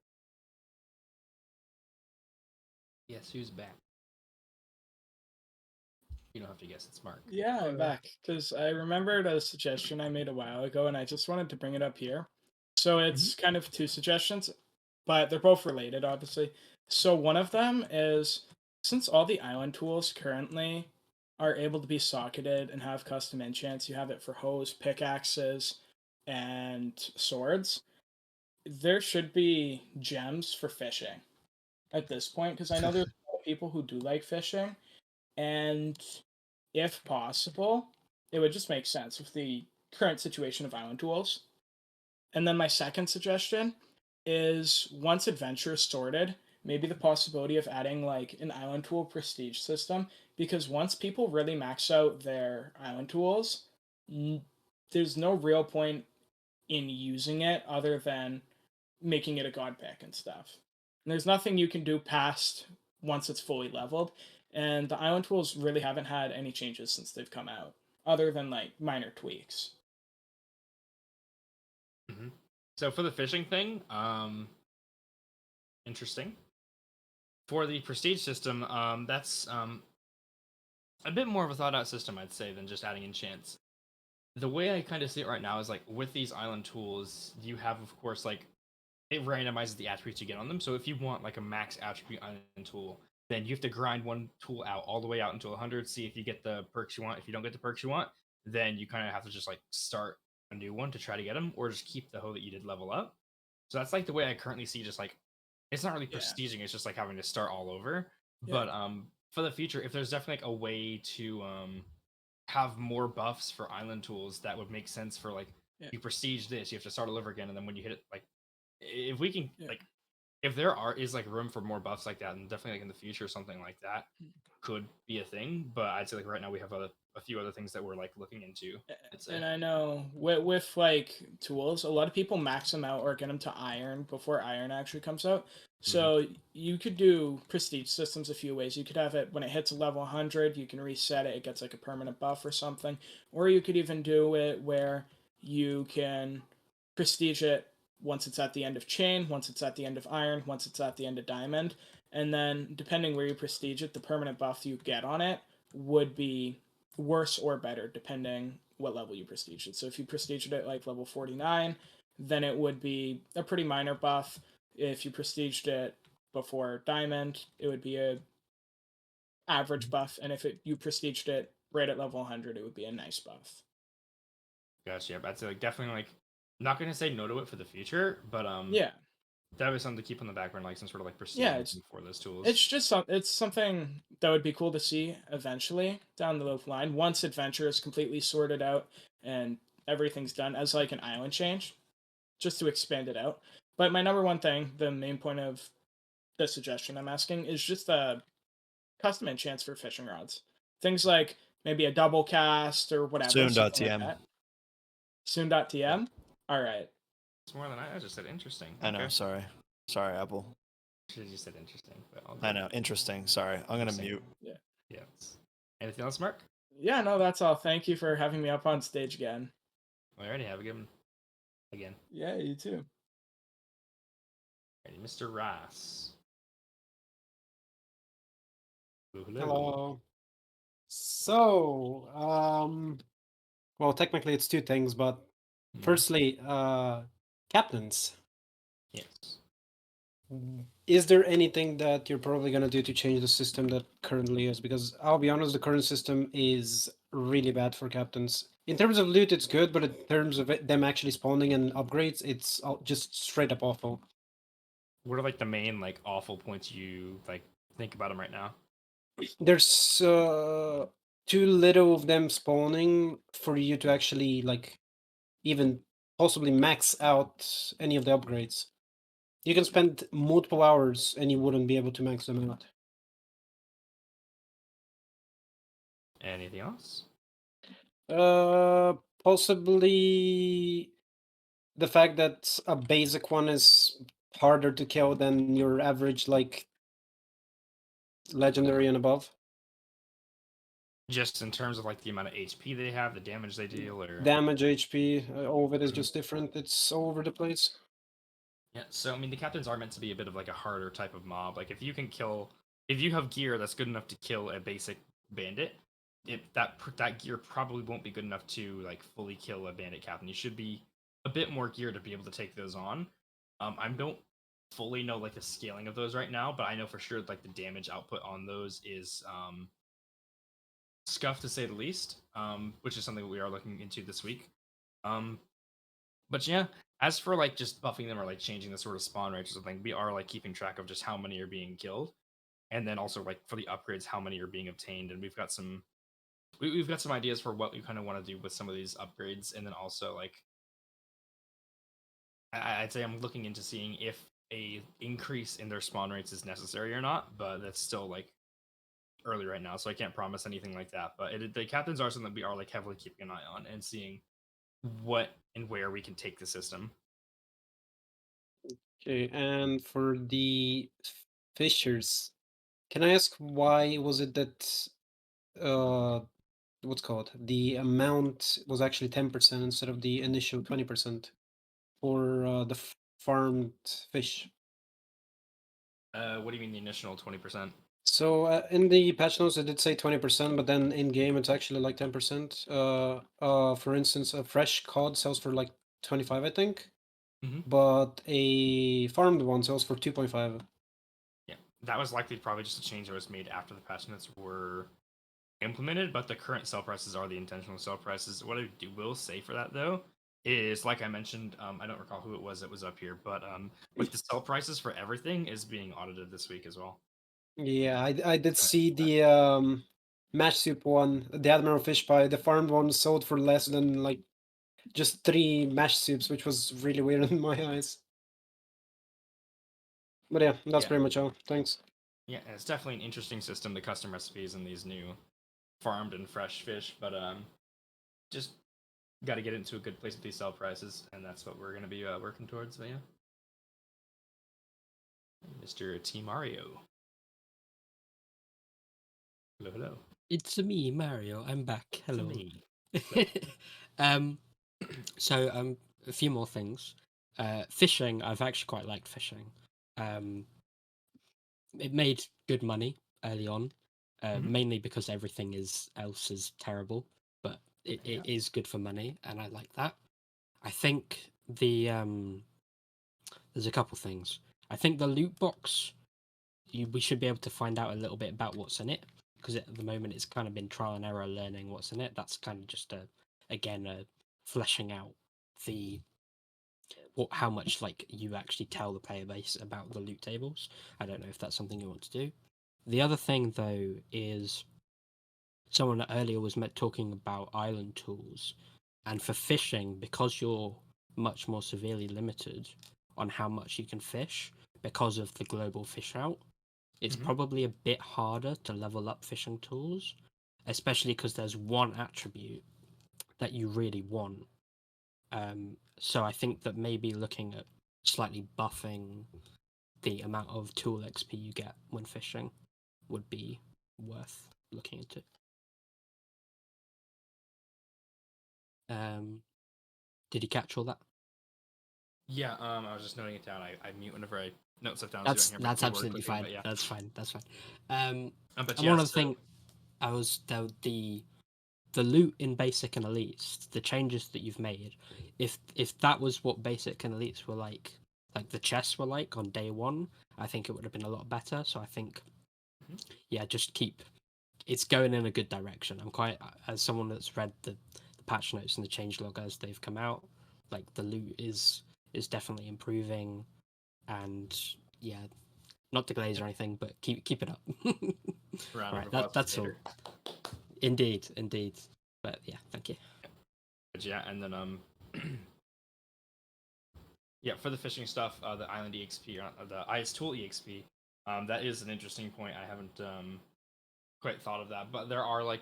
S1: Yes, who's back? You don't have to guess. It's Mark.
S2: Yeah, I'm back because I remembered a suggestion I made a while ago, and I just wanted to bring it up here. So it's kind of two suggestions, but they're both related, obviously. So one of them is since all the island tools currently are able to be socketed and have custom enchants, you have it for hoes, pickaxes, and swords. There should be gems for fishing at this point because I know there's a lot of people who do like fishing, and if possible, it would just make sense with the current situation of island tools. And then my second suggestion is once adventure is sorted, maybe the possibility of adding like an island tool prestige system, because once people really max out their island tools, there's no real point in using it other than making it a god pick and stuff. And there's nothing you can do past once it's fully leveled. And the island tools really haven't had any changes since they've come out, other than like minor tweaks.
S1: So for the fishing thing, interesting. For the prestige system, that's a bit more of a thought out system, I'd say, than just adding enchants. The way I kind of see it right now is like with these island tools, you have, of course, like it randomizes the attributes you get on them. So if you want like a max attribute island tool, then you have to grind one tool out all the way out until 100, see if you get the perks you want. If you don't get the perks you want, then you kind of have to just like start a new one to try to get them, or just keep the hoe that you did level up. So that's like the way I currently see, just like it's not really prestiging, it's just like having to start all over. But for the future, if there's definitely like a way to have more buffs for island tools, that would make sense. For like you prestige this, you have to start all over again, and then when you hit it, like if we can like if there is like room for more buffs like that, and definitely like in the future something like that could be a thing. But I'd say like right now we have a few other things that we're like looking into.
S2: And I know with like tools, a lot of people max them out or get them to iron before iron actually comes out. So you could do prestige systems a few ways. You could have it when it hits a level 100, you can reset it. It gets like a permanent buff or something. Or you could even do it where you can prestige it once it's at the end of chain, once it's at the end of iron, once it's at the end of diamond. And then depending where you prestige it, the permanent buff you get on it would be worse or better depending what level you prestige it. So if you prestige it at like level 49, then it would be a pretty minor buff. If you prestiged it before diamond, it would be a average buff, and if you prestiged it right at level 100, it would be a nice buff.
S1: Gotcha. I'd say like definitely like not gonna say no to it for the future, but
S2: yeah,
S1: that was something to keep on the background, like some sort of like prestige for those tools.
S2: It's just it's something that would be cool to see eventually down the line once adventure is completely sorted out and everything's done as like an island change, just to expand it out. But my number one thing, the main point of the suggestion I'm asking, is just the custom enchants for fishing rods. Things like maybe a double cast or whatever.
S3: Soon.tm.
S2: Soon.tm? All right.
S1: It's more than I just said interesting.
S3: I know, sorry. Sorry, Apple.
S1: Should have just said interesting. But
S3: I know, interesting. Sorry. I'm going to mute.
S2: Yeah.
S1: Yes. Anything else, Mark?
S2: Yeah, no, that's all. Thank you for having me up on stage again.
S1: Alrighty, have a good one. Again.
S2: Yeah, you too.
S1: Alrighty, Mr. Ross.
S11: Hello. So, well, technically it's two things, but firstly, captains.
S1: Yes.
S11: Is there anything that you're probably going to do to change the system that currently is? Because I'll be honest, the current system is really bad for captains. In terms of loot, it's good, but in terms of them actually spawning and upgrades, it's just straight up awful.
S1: What are like the main like awful points you like think about them right now?
S11: There's too little of them spawning for you to actually like even possibly max out any of the upgrades. You can spend multiple hours and you wouldn't be able to max them out.
S1: Anything else?
S11: Possibly the fact that a basic one is harder to kill than your average like legendary and above.
S1: Just in terms of like the amount of HP they have, the damage they deal, or
S11: damage, HP, all of it is just different. It's all over the place.
S1: Yeah, so I mean the captains are meant to be a bit of like a harder type of mob. Like if you have gear that's good enough to kill a basic bandit, that gear probably won't be good enough to like fully kill a bandit captain. You should be a bit more geared to be able to take those on. I don't fully know like the scaling of those right now, but I know for sure like the damage output on those is scuffed to say the least, which is something we are looking into this week. But yeah, as for like just buffing them or like changing the sort of spawn rate or something, we are like keeping track of just how many are being killed, and then also like for the upgrades, how many are being obtained. And we've got some ideas for what we kind of want to do with some of these upgrades, and then also like I'd say I'm looking into seeing if a increase in their spawn rates is necessary or not. But that's still like early right now, so I can't promise anything like that. But the captains are something that we are like heavily keeping an eye on and seeing what and where we can take the system.
S11: Okay, and for the fishers, can I ask why was it that what's called the amount was actually 10% instead of the initial 20% for the farmed fish?
S1: What do you mean the initial 20%?
S11: So in the patch notes it did say 20%, but then in game it's actually like 10%. For instance, a fresh cod sells for like 25, I think, but a farmed one sells for 2.5.
S1: Yeah, that was likely probably just a change that was made after the patch notes were implemented, but the current sell prices are the intentional sell prices. What I will say for that though is, like I mentioned, I don't recall who it was that was up here, but with the sell prices for everything is being audited this week as well.
S11: Yeah, I did see the mash soup one, the Admiral Fish Pie. The farmed one sold for less than like just 3 mash soups, which was really weird in my eyes. But yeah, that's pretty much all. Thanks.
S1: Yeah, and it's definitely an interesting system, the custom recipes and these new farmed and fresh fish, but just got to get into a good place with these sell prices, and that's what we're going to be working towards. But yeah, Mr. T Mario. Hello, hello.
S4: It's me, Mario. I'm back. Hello.
S1: me.
S4: So a few more things. Fishing, I've actually quite liked fishing. It made good money early on, mainly because everything else is terrible, but it is good for money, and I like that. I think there's a couple things. I think the loot box, we should be able to find out a little bit about what's in it, because at the moment it's kind of been trial and error learning what's in it. That's kind of just a fleshing out how much like you actually tell the player base about the loot tables. I don't know if that's something you want to do. The other thing though is someone earlier was talking about island tools, and for fishing, because you're much more severely limited on how much you can fish because of the global fish out, it's probably a bit harder to level up fishing tools, especially because there's one attribute that you really want. So I think that maybe looking at slightly buffing the amount of tool XP you get when fishing would be worth looking into. Did you catch all that?
S1: Yeah, I was just noting it down. I mute whenever I note stuff down.
S4: That's
S1: So you don't hear
S4: that's
S1: my keyboard
S4: absolutely
S1: clicking,
S4: fine.
S1: but yeah.
S4: That's fine. That's fine.
S1: But
S4: and
S1: yeah,
S4: one other
S1: so-
S4: thing, I was the loot in basic and elites, the changes that you've made. If that was what basic and elites were like the chests were like on day one, I think it would have been a lot better. So I think, yeah, just keep. It's going in a good direction. I'm quite, as someone that's read the patch notes and the changelog as they've come out, like the loot is definitely improving, and yeah, not to glaze or anything, but keep it up.
S1: Round of
S4: Right,
S1: applause for
S4: that's all.
S1: Tater.
S4: Indeed. But yeah, thank you.
S1: But yeah, and then yeah, for the fishing stuff, the island EXP, the ice tool EXP, that is an interesting point. I haven't quite thought of that, but there are like,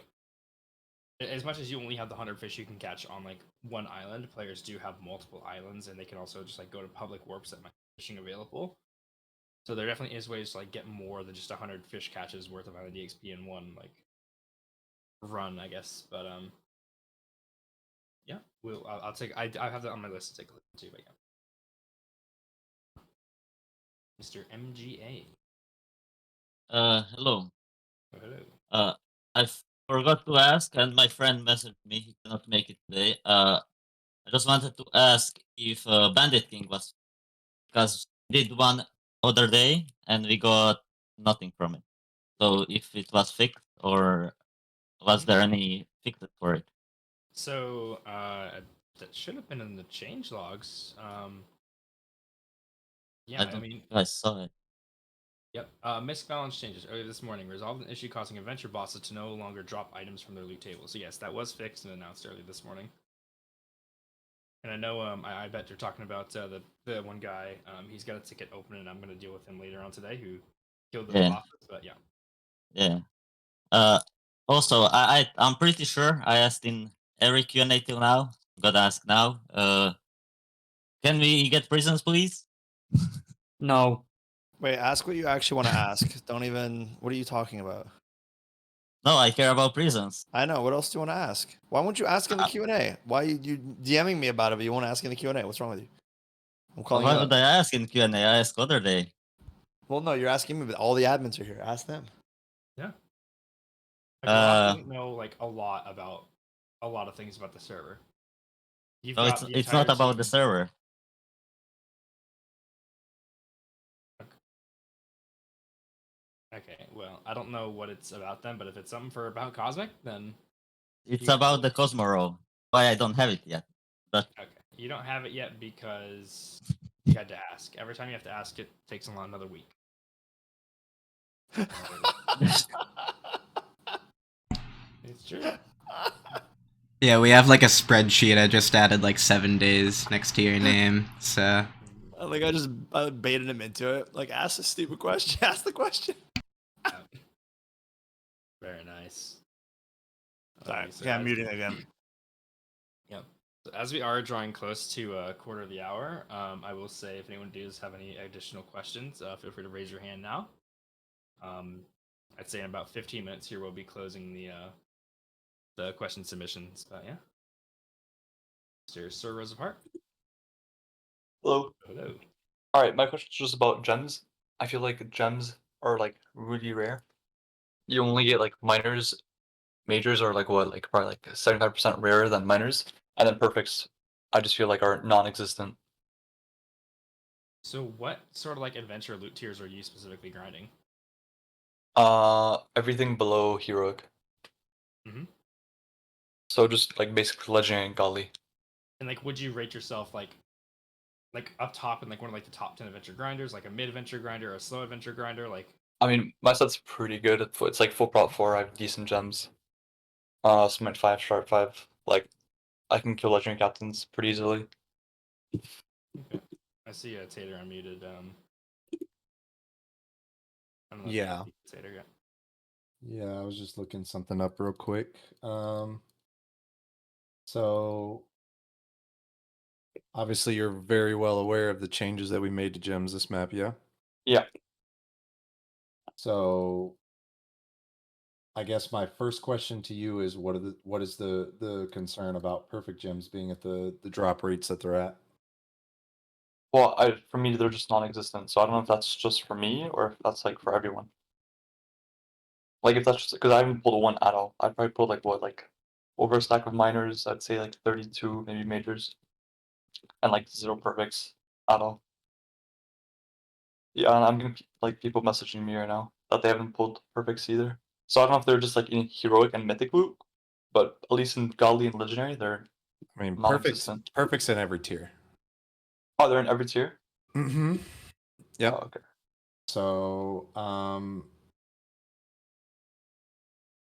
S1: as much as you only have the 100 fish you can catch on like one island, players do have multiple islands, and they can also just like go to public warps that might be fishing available. So there definitely is ways to like get more than just 100 fish catches worth of island EXP in one like run, I guess. But yeah, I'll take. I have that on my list to take a look into, but yeah. Mr. MGA.
S6: Hello.
S1: Oh, hello.
S6: I forgot to ask, and my friend messaged me. He cannot make it today. I just wanted to ask if Bandit King was, because we did one other day and we got nothing from it. So if it was fixed, or was there any fix for it?
S1: So that should have been in the change logs. Yeah, I mean,
S6: I saw it.
S1: Yep. Misbalance changes earlier this morning resolved an issue causing adventure bosses to no longer drop items from their loot table. So yes, that was fixed and announced earlier this morning. And I know I bet you're talking about the one guy. He's got a ticket open, and I'm going to deal with him later on today who killed the bosses. But yeah.
S6: Yeah. Also, I'm pretty sure I asked in every Q&A till now. Gotta ask now. Can we get prisons, please?
S12: No.
S3: Wait, ask what you actually want to ask. Don't even. What are you talking about?
S6: No, I care about prisons.
S3: I know. What else do you want to ask? Why won't you ask in the Q&A? Why you DMing me about it, but you won't ask in the Q&A? What's wrong with you? I'm calling
S6: Why
S3: you
S6: would
S3: out.
S6: I ask in Q&A? I asked other day.
S3: Well, no, you're asking me, but all the admins are here. Ask them.
S1: Yeah. Like, a lot of people know like a lot about a lot of things about the server. You've
S6: No,
S1: got the
S6: it's not
S1: entire
S6: about the
S1: team.
S6: server.
S1: Okay, well, I don't know what it's about then, but if it's something for about Cosmic, then
S6: It's
S1: You-
S6: about the Cosmoro. Why I don't have it yet. But
S1: okay. You don't have it yet because you had to ask. Every time you have to ask, it takes another week. It's true.
S8: Yeah, we have like a spreadsheet. I just added like 7 days next to your name. So
S3: Like I just baited him into it. Like ask the stupid question. Ask the question.
S1: Very nice.
S3: Sorry.
S1: So
S3: Yeah, I'm
S1: as-
S3: muting again.
S1: Yep. So as we are drawing close to a quarter of the hour, I will say if anyone does have any additional questions, feel free to raise your hand now. I'd say in about 15 minutes here we'll be closing the question submissions. But yeah. Sir Rosa Park.
S12: Hello.
S1: Hello.
S12: All right, my question is just about gems. I feel like gems are like really rare. You only get like minors, majors are like what, like probably like 75% rarer than minors, and then perfects, I just feel like are non-existent.
S1: So what sort of like adventure loot tiers are you specifically grinding?
S12: Everything below heroic.
S1: Mhm.
S12: So just like basically legendary and godly.
S1: And like, would you rate yourself like up top in like one of like the top 10 adventure grinders, like a mid adventure grinder or a slow adventure grinder? Like,
S12: I mean, my set's pretty good. It's like full prop 4. I have decent gems. Smite 5, sharp 5. Like, I can kill legendary captains pretty easily.
S1: okay. I see Tater unmuted. I don't know if
S5: Yeah.
S1: you can Tater yet.
S5: Yeah, I was just looking something up real quick. So obviously you're very well aware of the changes that we made to gems this map, yeah?
S12: Yeah.
S5: So I guess my first question to you is what is the concern about perfect gems being at the drop rates that they're at?
S12: Well, for me, they're just non-existent. So I don't know if that's just for me or if that's like for everyone. Like if that's just because I haven't pulled one at all. I'd probably pulled like what, like over a stack of minors. I'd say like 32 maybe majors, and like 0 perfects at all. Yeah, and I'm getting like people messaging me right now that they haven't pulled perfects either. So I don't know if they're just like in heroic and mythic loot, but at least in godly and legendary, they're
S5: I mean,
S12: non-existent.
S5: perfect's in every tier.
S12: Oh, they're in every tier.
S5: Mm-hmm. Yep.
S12: Oh, okay.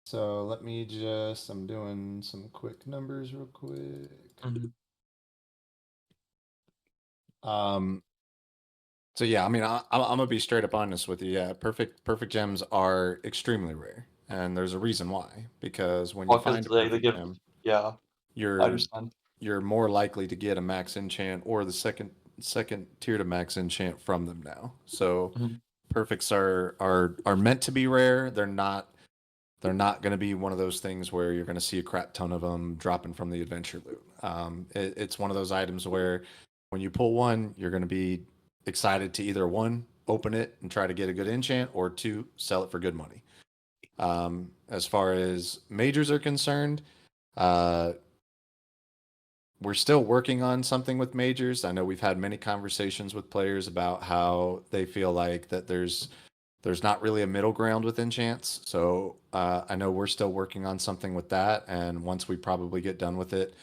S5: So let me just, I'm doing some quick numbers real quick. So yeah, I mean, I'm gonna be straight up honest with you. Yeah, perfect gems are extremely rare, and there's a reason why. Because when you
S12: Well, 'cause
S5: find a
S12: they
S5: perfect
S12: give,
S5: gem,
S12: yeah, I
S5: you're
S12: understand.
S5: more likely to get a max enchant or the second tier to max enchant from them now. So
S12: Mhm.
S5: perfects are meant to be rare. They're not going to be one of those things where you're going to see a crap ton of them dropping from the adventure loot. It's one of those items where when you pull one, you're going to be excited to either one, open it and try to get a good enchant, or two, sell it for good money. As far as majors are concerned, we're still working on something with majors. I know we've had many conversations with players about how they feel like that there's not really a middle ground with enchants. So I know we're still working on something with that, and once we probably get done with it,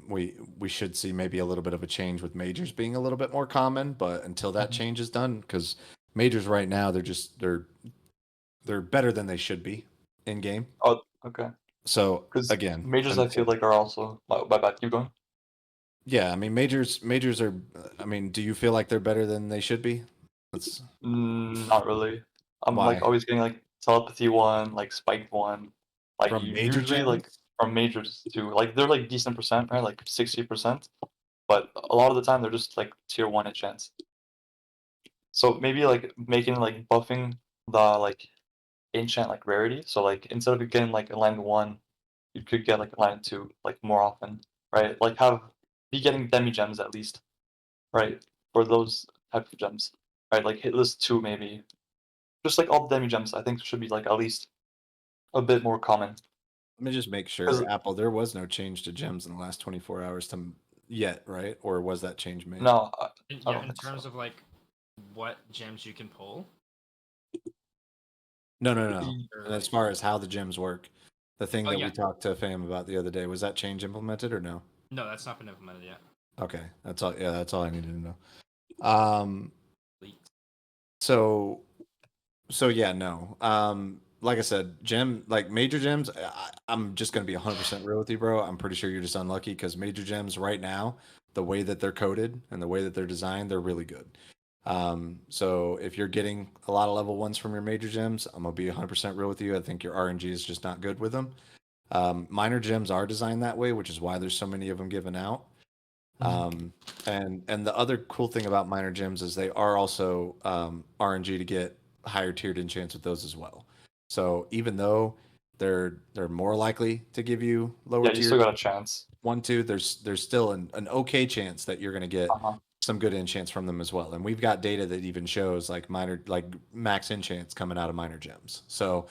S5: we should see maybe a little bit of a change with majors being a little bit more common. But until that change is done, because majors right now they're better than they should be in game.
S12: Oh, okay.
S5: So
S12: Because
S5: again,
S12: majors, I feel like are also my bad. Keep going.
S5: yeah, I mean majors are. I mean, do you feel like they're better than they should be? That's
S12: Not really. I'm
S5: why.
S12: like always getting like telepathy one, like spiked one. Like
S3: From
S12: you
S3: major
S12: usually like
S3: gems?
S12: from majors too. Like they're like decent percent, right? Like 60%. But a lot of the time they're just like tier one enchants. So maybe like making like buffing the like enchant like rarity. So like instead of getting like a land one, you could get like a land two like more often, right? Like be getting demi gems at least, right? For those type of gems, right? Like hitless two maybe. Just like all the demi gems, I think should be like at least a bit more common.
S5: Let me just make
S12: 'Cause-
S5: sure, Apple, there was no change to gems in the last 24 hours yet, right? Or was that change made?
S12: No,
S1: In,
S12: I
S1: yeah,
S12: don't
S1: in
S12: think
S1: terms
S12: so.
S1: of like what gems you can pull.
S5: No.
S1: Or,
S5: And as
S1: like-
S5: far as how the gems work, the thing
S1: Oh,
S5: that
S1: yeah.
S5: we talked to Fam about the other day, was that change implemented or no?
S1: No, that's not been implemented yet.
S5: Okay, that's all. Yeah, that's all I needed to know.
S1: Leaked.
S5: So yeah, no. Like I said, major gems. I'm just gonna be 100% real with you, bro. I'm pretty sure you're just unlucky because major gems right now, the way that they're coded and the way that they're designed, they're really good. So if you're getting a lot of level ones from your major gems, I'm gonna be 100% real with you. I think your RNG is just not good with them. Minor gems are designed that way, which is why there's so many of them given out. And the other cool thing about minor gems is they are also RNG to get higher tiered enchants with those as well. So even though they're more likely to give you lower
S12: Yeah, you still
S5: tier
S12: got a chance.
S5: 1, 2, there's still an okay chance that you're gonna get
S12: Uh-huh.
S5: some good enchants from them as well. And we've got data that even shows like max enchants coming out of minor gems. So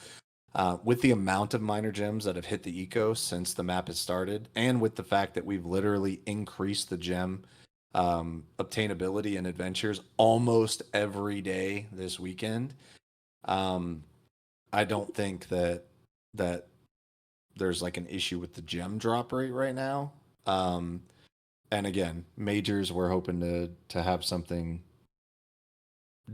S5: with the amount of minor gems that have hit the eco since the map has started, and with the fact that we've literally increased the gem obtainability and adventures almost every day this weekend, I don't think that there's like an issue with the gem drop rate right now. And again, majors, we're hoping to have something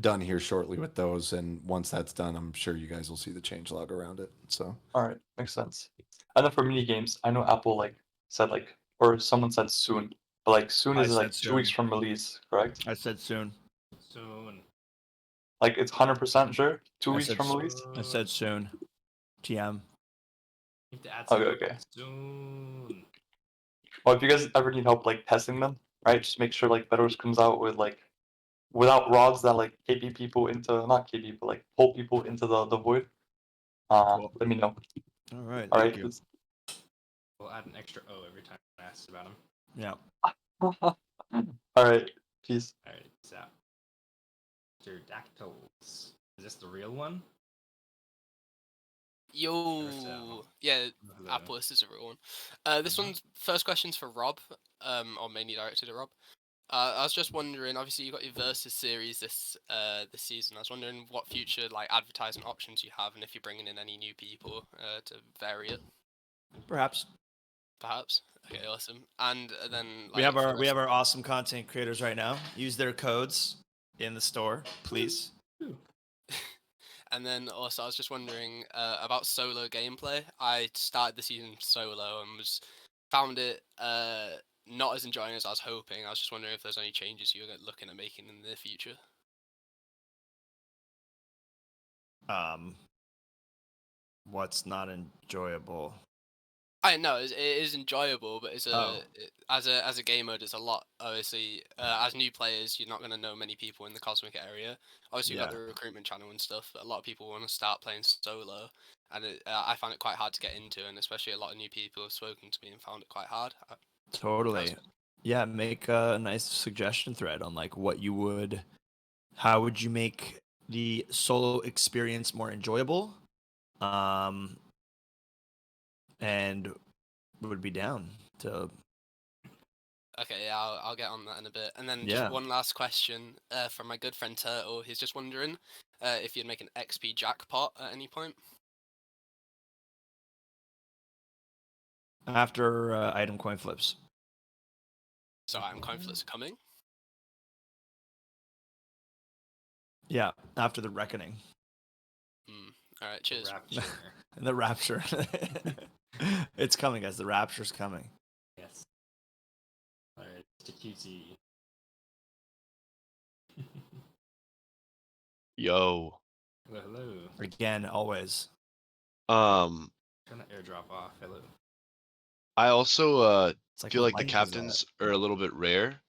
S5: done here shortly with those, and once that's done, I'm sure you guys will see the change log around it. So
S12: All right, makes sense. And then for mini games, I know Apple like said like, or someone said soon, but like soon
S3: I
S12: is like
S3: said
S12: 2 weeks
S3: soon.
S12: from release, correct?
S3: I said soon.
S1: Soon.
S12: Like it's 100% sure 2
S3: I
S12: weeks
S3: said
S12: from
S3: s-
S12: release.
S3: I said soon. TM.
S1: You have to add
S12: Okay,
S1: something
S12: okay.
S1: soon.
S12: Well, if you guys ever need help like testing them, right? Just make sure like Bedwars comes out with like without rods that like KP people into not KP but like pull people into the void.
S3: Cool.
S12: Let me know.
S3: All right.
S12: All
S3: Thank
S12: right.
S3: you.
S1: We'll add an extra O every time I ask about him.
S3: Yeah.
S12: All right. Peace.
S1: Alright, so. Pterodactyls. Is this the real one?
S13: Yo, yeah,
S1: Hello.
S13: Apple, this is a real one. This one's first question's for Rob, or mainly directed at Rob. I was just wondering, obviously you got your Versus series this season. I was wondering what future like advertising options you have, and if you're bringing in any new people to vary it,
S3: Perhaps.
S13: perhaps. Okay, awesome. And then like,
S3: We have
S13: for
S3: our
S13: the
S3: we
S13: rest-
S3: have our awesome content creators right now. Use their codes in the store, please.
S13: And then also, I was just wondering about solo gameplay. I started the season solo and found it not as enjoying as I was hoping. I was just wondering if there's any changes you're looking at making in the future.
S3: What's not enjoyable?
S13: I know it is enjoyable, but as a gamer, there's a lot. Obviously, as new players, you're not going to know many people in the Cosmic area. Obviously, you've got
S3: Yeah.
S13: the recruitment channel and stuff, but a lot of people want to start playing solo, and I find it quite hard to get into, and especially a lot of new people have spoken to me and found it quite hard.
S3: Totally. Yeah, make a nice suggestion thread on like how would you make the solo experience more enjoyable? And would be down to
S13: Okay, yeah, I'll get on that in a bit. And then
S3: Yeah.
S13: just one last question from my good friend Turtle. He's just wondering if you'd make an XP jackpot at any point.
S3: after item coin flips.
S13: So I'm conflicts are coming.
S3: Yeah, after the reckoning.
S13: All right, cheers.
S1: Rapture.
S3: The rapture. It's coming, guys. The rapture's coming.
S1: Yes. Alright, to QT.
S14: Yo.
S1: Hello.
S3: Again, always.
S1: Turn the airdrop off. Hello.
S14: I also
S3: It's like
S14: feel
S3: what
S14: like the
S3: Mike was at.
S14: captains are a little bit rare,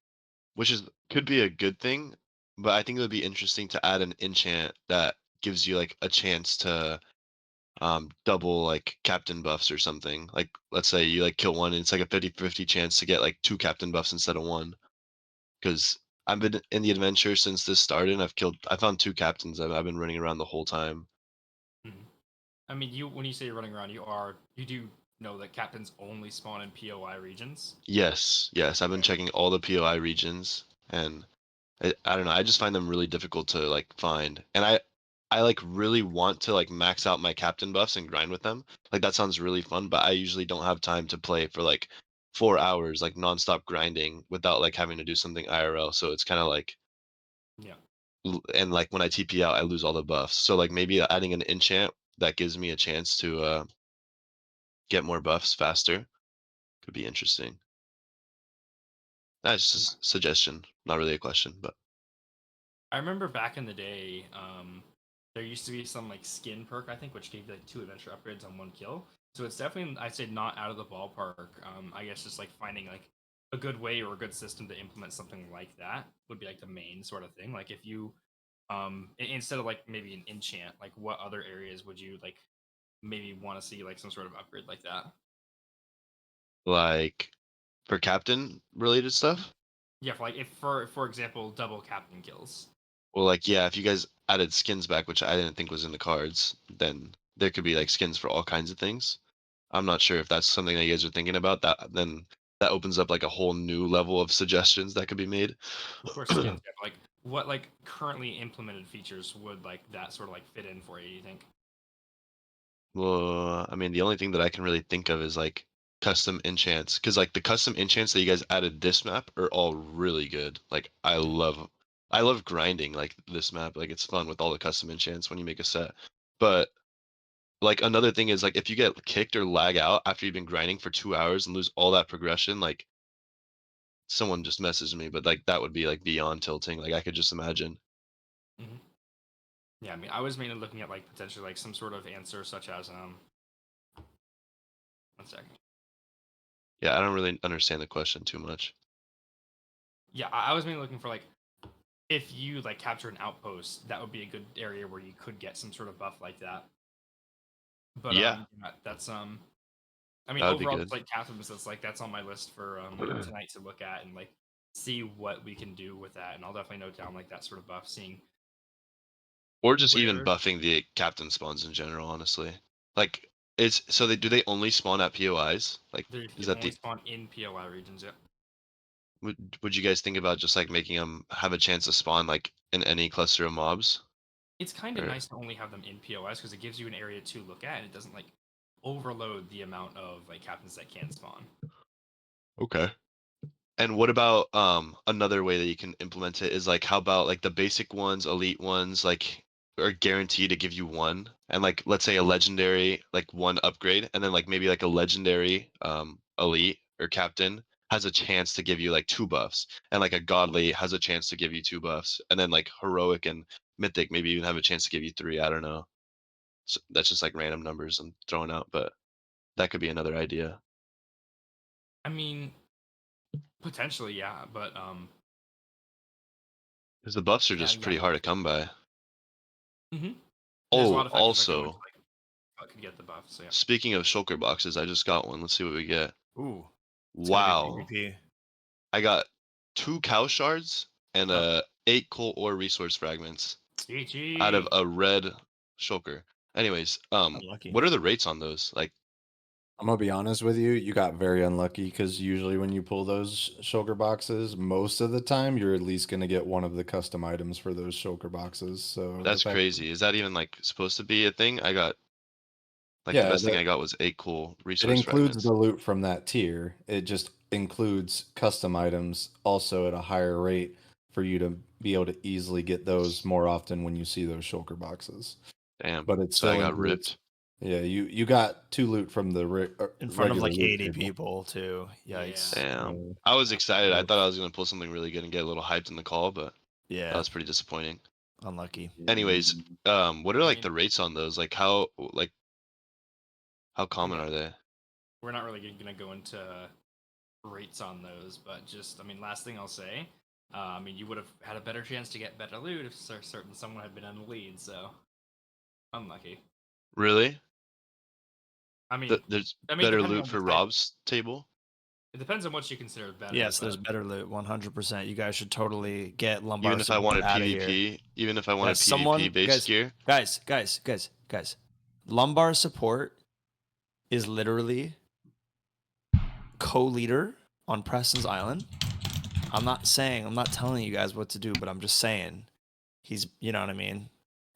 S14: which could be a good thing, but I think it would be interesting to add an enchant that gives you like a chance to double like captain buffs or something. Like let's say you like kill one and it's like a 50-50 chance to get like 2 captain buffs instead of 1. Because I've been in the adventure since this started and I found 2 captains. I've been running around the whole time.
S1: I mean, when you say you're running around, you do know that captains only spawn in POI regions.
S14: Yes, I've been checking all the POI regions, and I don't know. I just find them really difficult to like find, and I like really want to like max out my captain buffs and grind with them. Like that sounds really fun, but I usually don't have time to play for like 4 hours like nonstop grinding without like having to do something IRL. So it's kind of like
S1: Yeah.
S14: and like when I TP out, I lose all the buffs. So like maybe adding an enchant that gives me a chance to get more buffs faster could be interesting. That's just a suggestion, not really a question, but
S1: I remember back in the day, there used to be some like skin perk, I think, which gave like 2 adventure upgrades on 1 kill. So it's definitely, I'd say, not out of the ballpark. I guess just like finding like a good way or a good system to implement something like that would be like the main sort of thing. Like if you, instead of like maybe an enchant, like what other areas would you like maybe want to see like some sort of upgrade like that?
S14: like for captain related stuff.
S1: Yeah, for like if for example, double captain kills.
S14: Well, like yeah, if you guys added skins back, which I didn't think was in the cards, then there could be like skins for all kinds of things. I'm not sure if that's something that you guys are thinking about. Then that opens up like a whole new level of suggestions that could be made.
S1: Of course, skins. Yeah, but, like what like currently implemented features would like that sort of like fit in for you? You think?
S14: Well, I mean, the only thing that I can really think of is like custom enchants, because like the custom enchants that you guys added this map are all really good. Like I love grinding like this map. Like it's fun with all the custom enchants when you make a set. But like another thing is like if you get kicked or lag out after you've been grinding for 2 hours and lose all that progression, like someone just messaged me, but like that would be like beyond tilting. Like I could just imagine.
S1: Mm-hmm. Yeah, I mean, I was mainly looking at like potentially like some sort of answer such as 1 second.
S14: Yeah, I don't really understand the question too much.
S1: Yeah, I was mainly looking for like if you like capture an outpost, that would be a good area where you could get some sort of buff like that. But
S14: Yeah.
S1: that's I mean,
S14: That would be
S1: overall,
S14: good.
S1: it's like captains. It's like that's on my list for tonight to look at and like see what we can do with that. And I'll definitely note down like that sort of buff, seeing
S14: Or just even
S1: where
S14: buffing the captain spawns in general, honestly. Like it's so do they only spawn at POIs? Like
S1: they
S14: is
S1: can
S14: that
S1: only
S14: the
S1: spawn in POI regions. Yeah.
S14: would you guys think about just like making them have a chance to spawn like in any cluster of mobs?
S1: It's kind of
S14: Or-
S1: nice to only have them in POS because it gives you an area to look at and it doesn't like overload the amount of like captains that can spawn.
S14: Okay. And what about another way that you can implement it is like how about like the basic ones, elite ones, like are guaranteed to give you 1, and like let's say a legendary like 1 upgrade, and then like maybe like a legendary elite or captain has a chance to give you like 2 buffs, and like a godly has a chance to give you 2 buffs, and then like heroic and mythic maybe even have a chance to give you 3. I don't know. So that's just like random numbers I'm throwing out, but that could be another idea.
S1: I mean, potentially, yeah, but
S14: Because the buffs are
S1: yeah,
S14: just
S1: yeah.
S14: pretty hard to come by.
S1: Mm-hmm. There's a
S14: Oh,
S1: lot of factors that go into
S14: also,
S1: like what could get the buff. So yeah.
S14: speaking of shulker boxes, I just got one. Let's see what we get.
S3: Ooh. It's gonna
S14: Wow.
S3: be PvP.
S14: I got 2 cow shards and
S1: Oh.
S14: 8 coal ore resource fragments
S1: GG.
S14: out of a red shulker. Anyways,
S3: Unlucky.
S14: what are the rates on those? Like,
S5: I'm gonna be honest with you, you got very unlucky because usually when you pull those shulker boxes, most of the time you're at least gonna get one of the custom items for those shulker boxes. So the
S14: that's
S5: fact-
S14: crazy. Is that even like supposed to be a thing? I got like
S5: Yeah,
S14: the best thing
S5: that-
S14: I got was 8 cool
S5: It
S14: resource
S5: includes
S14: fragments.
S5: the loot from that tier. It just includes custom items also at a higher rate for you to be able to easily get those more often when you see those shulker boxes.
S14: Damn.
S5: But it
S14: So I
S5: still
S14: got
S5: includes.
S14: ripped.
S5: Yeah, you got 2 loot from the
S3: In front of
S5: regular
S3: like
S5: loot
S3: 80
S5: table.
S3: people too. Yikes.
S14: Damn.
S5: Yeah.
S14: I was excited. I thought I was gonna pull something really good and get a little hyped in the call, but
S3: Yeah.
S14: that was pretty disappointing.
S3: Unlucky.
S14: Anyways, what are
S1: I
S14: like
S1: mean-
S14: the rates on those? Like how common are they?
S1: We're not really going to go into rates on those, but just, I mean, last thing I'll say, I mean, you would have had a better chance to get better loot if certain someone had been in the lead, so unlucky.
S14: Really?
S1: I mean,
S14: There's
S1: I mean,
S14: better
S1: depending
S14: loot
S1: on
S14: for
S1: the type-
S14: Rob's table?
S1: It depends on what you consider better.
S3: Yes, there's
S1: but-
S3: better loot. 100%. You guys should totally get lumbar.
S14: Even if I wanted
S3: out of here.
S14: PvP, even if I wanted
S3: Yeah, someone-
S14: PvP base gear.
S3: Guys. Lumbar support is literally co-leader on Preston's Island. I'm not telling you guys what to do, but I'm just saying he's, you know what I mean?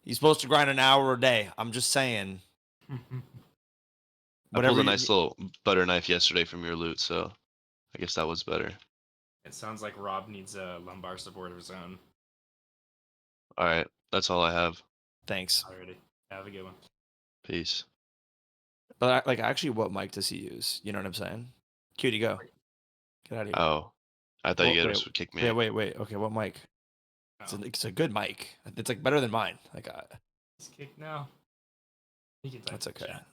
S3: He's supposed to grind an hour a day. I'm just saying.
S14: I pulled a nice little butter knife yesterday from your loot, so I guess that was better.
S1: It sounds like Rob needs a lumbar support of his own.
S14: All right, that's all I have.
S3: Thanks.
S1: Alrighty. Have a good one.
S14: Peace.
S3: But like, actually, what mic does he use? You know what I'm saying? Cutie, go. Get out of here.
S14: Oh, I thought you
S3: Wait,
S14: guys would kick me.
S3: Yeah,
S14: out.
S3: wait. Okay, what mic? It's a good mic. It's like better than mine. Like,
S1: He's kicked now. He can type
S3: that's
S1: in
S3: okay.
S1: chat.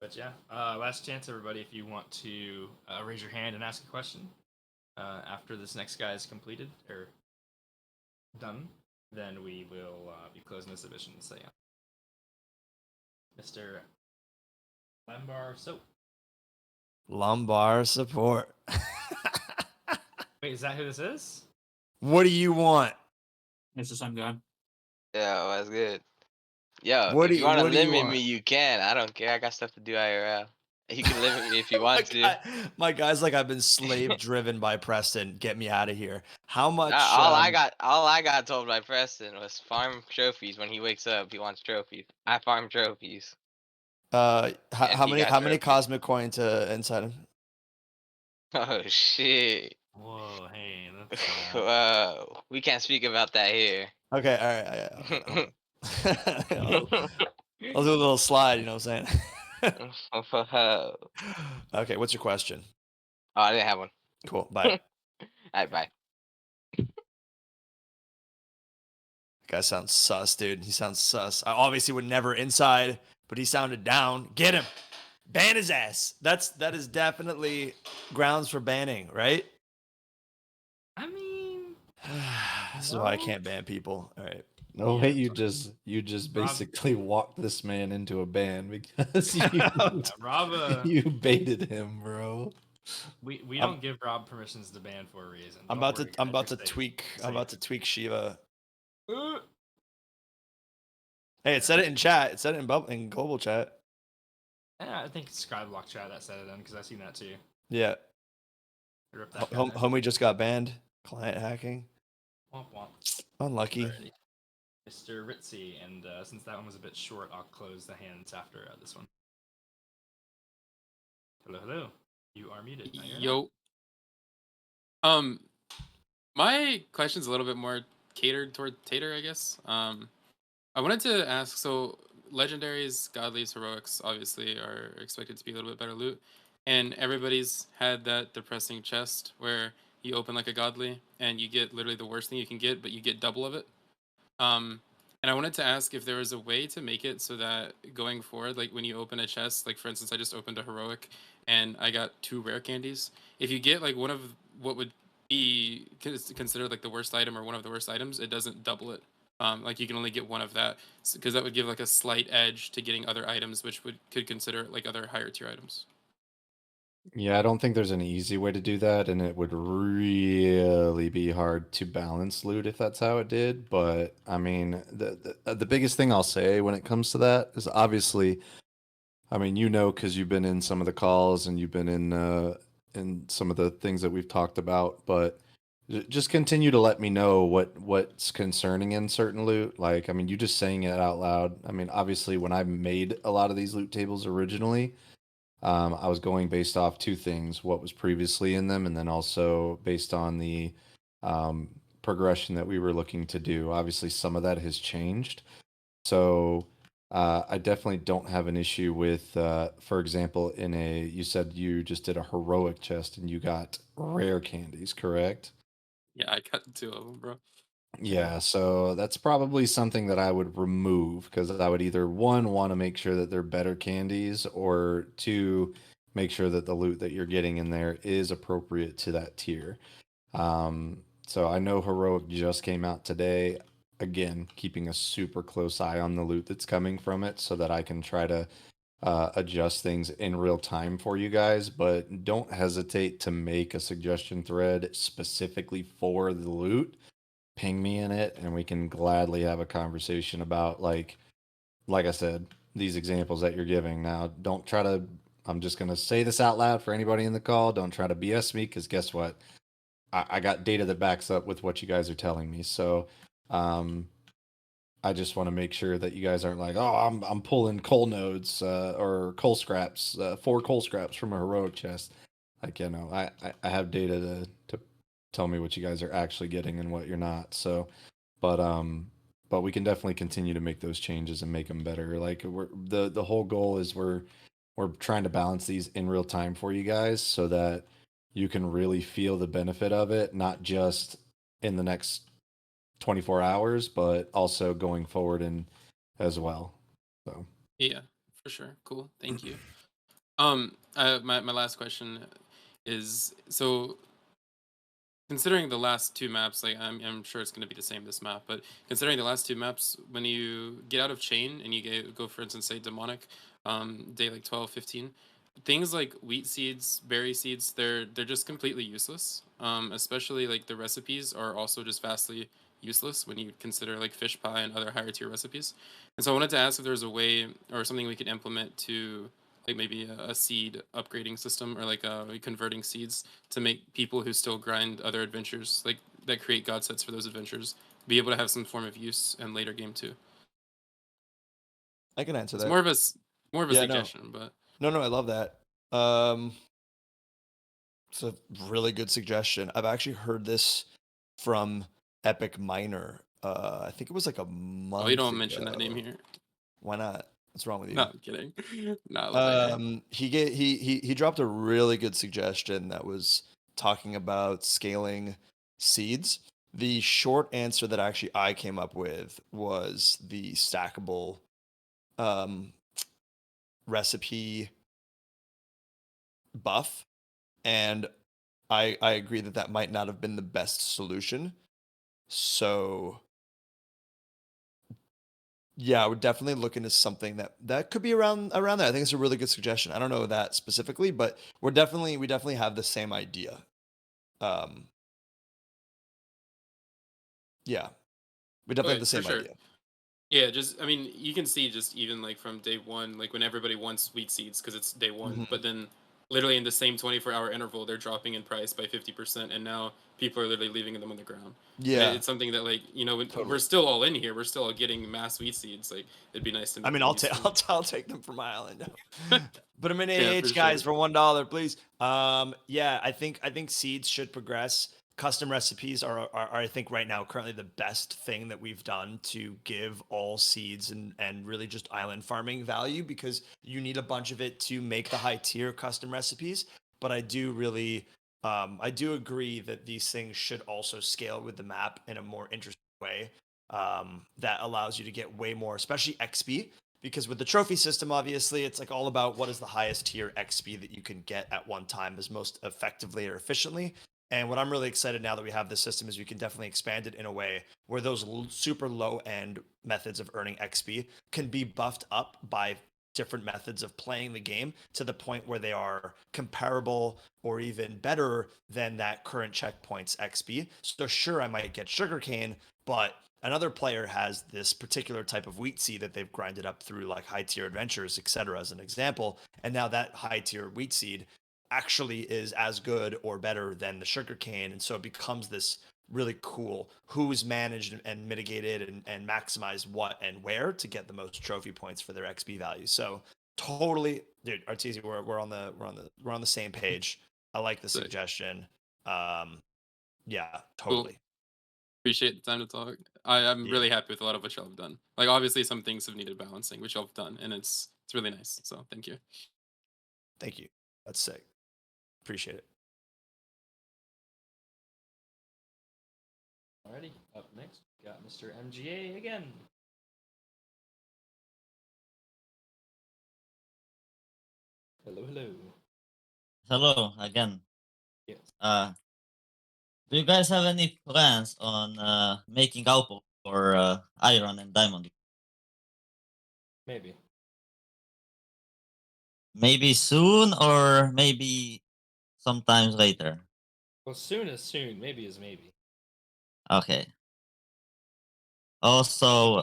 S1: But yeah, last chance, everybody, if you want to raise your hand and ask a question after this next guy is completed or done, then we will be closing the submission. So yeah, Mr. Lambar Soap.
S3: Lumbar support.
S1: Wait, is that who this is?
S3: What do you want?
S15: It's the same guy.
S16: Yeah, that's good. Yo,
S3: What
S16: if
S3: do
S16: you
S3: you-
S16: want to
S3: what do you
S16: limit
S3: want?
S16: me, you can. I don't care. I got stuff to do IRL. You can limit me if you want to.
S3: My guy's like, I've been slave driven by Preston. Get me out of here. How much?
S16: All I got told by Preston was farm trophies. When he wakes up, he wants trophies. I farm trophies.
S3: How
S16: he
S3: many?
S16: got
S3: How many
S16: trophies.
S3: cosmic coin to inside him?
S16: Oh shit.
S1: Whoa, hey, that's
S16: Whoa. We can't speak about that here.
S3: Okay, all right. I'll do a little slide. You know what I'm saying?
S16: Oh,
S3: Okay, what's your question?
S16: I didn't have one.
S3: Cool. Bye.
S16: Alright, bye.
S3: Guy sounds sus, dude. He sounds sus. I obviously would never inside, but he sounded down. Get him. Ban his ass. That is definitely grounds for banning, right?
S1: I mean,
S3: This is why I can't ban people. All right.
S5: No
S1: Yeah,
S5: way, you just
S1: Rob-
S5: basically walked this man into a ban because you,
S1: Rob,
S5: you baited him, bro.
S1: we
S3: I'm-
S1: don't give Rob permissions to ban for a reason.
S3: I'm
S1: Don't
S3: about to
S1: worry,
S3: I'm
S1: guys,
S3: about to
S1: you're safe.
S3: tweak
S1: Safe.
S3: I'm about to tweak Shiva.
S1: Uh,
S3: Hey, it said it in chat. It said it in global chat.
S1: Yeah, I think it's Skyblock chat that said it then because I seen that too.
S3: Yeah.
S1: Rip that guy.
S3: Homie just got banned. Client hacking.
S1: Womp womp.
S3: Unlucky.
S1: Alrighty. Mr. Ritzy, and since that one was a bit short, I'll close the hands after this one. Hello. You are muted. No, you're not.
S17: Yo. My question's a little bit more catered toward Tater, I guess. I wanted to ask, so legendaries, godlies, heroics obviously are expected to be a little bit better loot, and everybody's had that depressing chest where you open like a godly and you get literally the worst thing you can get, but you get double of it. And I wanted to ask if there was a way to make it so that going forward, like when you open a chest, like for instance, I just opened a heroic and I got 2 rare candies. If you get like one of what would be considered like the worst item or one of the worst items, it doesn't double it. Like you can only get one of that because that would give like a slight edge to getting other items, which could consider like other higher tier items.
S5: Yeah, I don't think there's an easy way to do that, and it would really be hard to balance loot if that's how it did. But I mean, the biggest thing I'll say when it comes to that is obviously, I mean, you know, because you've been in some of the calls and you've been in some of the things that we've talked about, but just continue to let me know what's concerning in certain loot. Like, I mean, you just saying it out loud. I mean, obviously, when I made a lot of these loot tables originally, I was going based off 2 things: what was previously in them, and then also based on the progression that we were looking to do. Obviously, some of that has changed, so I definitely don't have an issue with, for example, you said you just did a heroic chest and you got rare candies, correct?
S17: Yeah, I got 2 of them, bro.
S5: Yeah, so that's probably something that I would remove because I would either one want to make sure that they're better candies, or two, make sure that the loot that you're getting in there is appropriate to that tier. So I know Heroic just came out today. Again, keeping a super close eye on the loot that's coming from it so that I can try to adjust things in real time for you guys. But don't hesitate to make a suggestion thread specifically for the loot. Ping me in it, and we can gladly have a conversation about like I said, these examples that you're giving. Now, don't try to. I'm just gonna say this out loud for anybody in the call. Don't try to BS me, because guess what? I got data that backs up with what you guys are telling me. So, um, I just want to make sure that you guys aren't like, oh, I'm pulling coal nodes or coal scraps, 4 coal scraps from a heroic chest. Like, you know, I have data to tell me what you guys are actually getting and what you're not. So, but we can definitely continue to make those changes and make them better. Like, the whole goal is we're trying to balance these in real time for you guys so that you can really feel the benefit of it, not just in the next 24 hours, but also going forward and as well. So
S17: Yeah, for sure. Cool. Thank you. My last question is, so considering the last two maps, like I'm sure it's going to be the same this map, but considering the last two maps, when you get out of chain and you go, for instance, say demonic, day like 12, 15, things like wheat seeds, berry seeds, they're just completely useless. Especially like the recipes are also just vastly useless when you consider like fish pie and other higher tier recipes. And so I wanted to ask if there's a way or something we could implement to like maybe a seed upgrading system, or like converting seeds to make people who still grind other adventures, like that create god sets for those adventures, be able to have some form of use in later game too.
S3: I can answer
S17: It's
S3: that.
S17: more of a
S3: Yeah, no.
S17: suggestion, but
S3: No, I love that. It's a really good suggestion. I've actually heard this from Epic Miner. I think it was like a month
S17: oh, you don't mention that name
S3: ago.
S17: here.
S3: Why not? What's wrong with you?
S17: No, I'm kidding. No, I love that guy.
S3: He dropped a really good suggestion that was talking about scaling seeds. The short answer that actually I came up with was the stackable recipe buff, and I agree that that might not have been the best solution. So yeah, I would definitely look into something that could be around there. I think it's a really good suggestion. I don't know that specifically, but we definitely have the same idea. Um, yeah, we definitely have
S17: Okay,
S3: the
S17: for
S3: same
S17: sure.
S3: idea.
S17: Yeah, just I mean, you can see just even like from day one, like when everybody wants wheat seeds because it's day one,
S3: Mhm.
S17: but then literally in the same 24-hour interval, they're dropping in price by 50%, and now people are literally leaving them on the ground. And
S3: Yeah,
S17: it's something that like we're
S3: totally.
S17: still all in here, we're still all getting mass wheat seeds. Like it'd be nice to
S3: I
S17: make
S3: mean,
S17: them
S3: I'll
S17: useful.
S3: I'll take them from my island. Put them in
S17: Yeah,
S3: AH,
S17: for
S3: guys,
S17: sure.
S3: for $1, please. Yeah, I think seeds should progress. Custom recipes are I think right now currently the best thing that we've done to give all seeds and really just island farming value, because you need a bunch of it to make the high tier custom recipes. But I do agree that these things should also scale with the map in a more interesting way, that allows you to get way more, especially XP. Because with the trophy system, obviously, it's like all about what is the highest tier XP that you can get at one time as most effectively or efficiently. And what I'm really excited now that we have this system is we can definitely expand it in a way where those super low end methods of earning XP can be buffed up by different methods of playing the game to the point where they are comparable or even better than that current checkpoints XP. So sure, I might get sugarcane, but another player has this particular type of wheat seed that they've grinded up through like high tier adventures, etc., as an example. And now that high tier wheat seed actually is as good or better than the sugarcane. And so it becomes this really cool who's managed and mitigated and maximized what and where to get the most trophy points for their XP value. So totally, dude, Arteezy, we're on the same page. I like the
S17: Sick.
S3: suggestion. Yeah,
S17: Cool.
S3: totally.
S17: Appreciate the time to talk. I'm
S3: Yeah.
S17: really happy with a lot of what y'all have done. Like obviously some things have needed balancing, which y'all have done, and it's really nice. So thank you.
S3: Thank you. That's sick. Appreciate it.
S1: Alrighty, up next, we got Mr. MGA again. Hello, hello.
S6: Hello again.
S1: Yes.
S6: Do you guys have any plans on making Alpo for Iron and Diamond?
S1: Maybe.
S6: Maybe soon or maybe sometimes later.
S1: Well, soon is soon. Maybe is maybe.
S6: Okay. Also,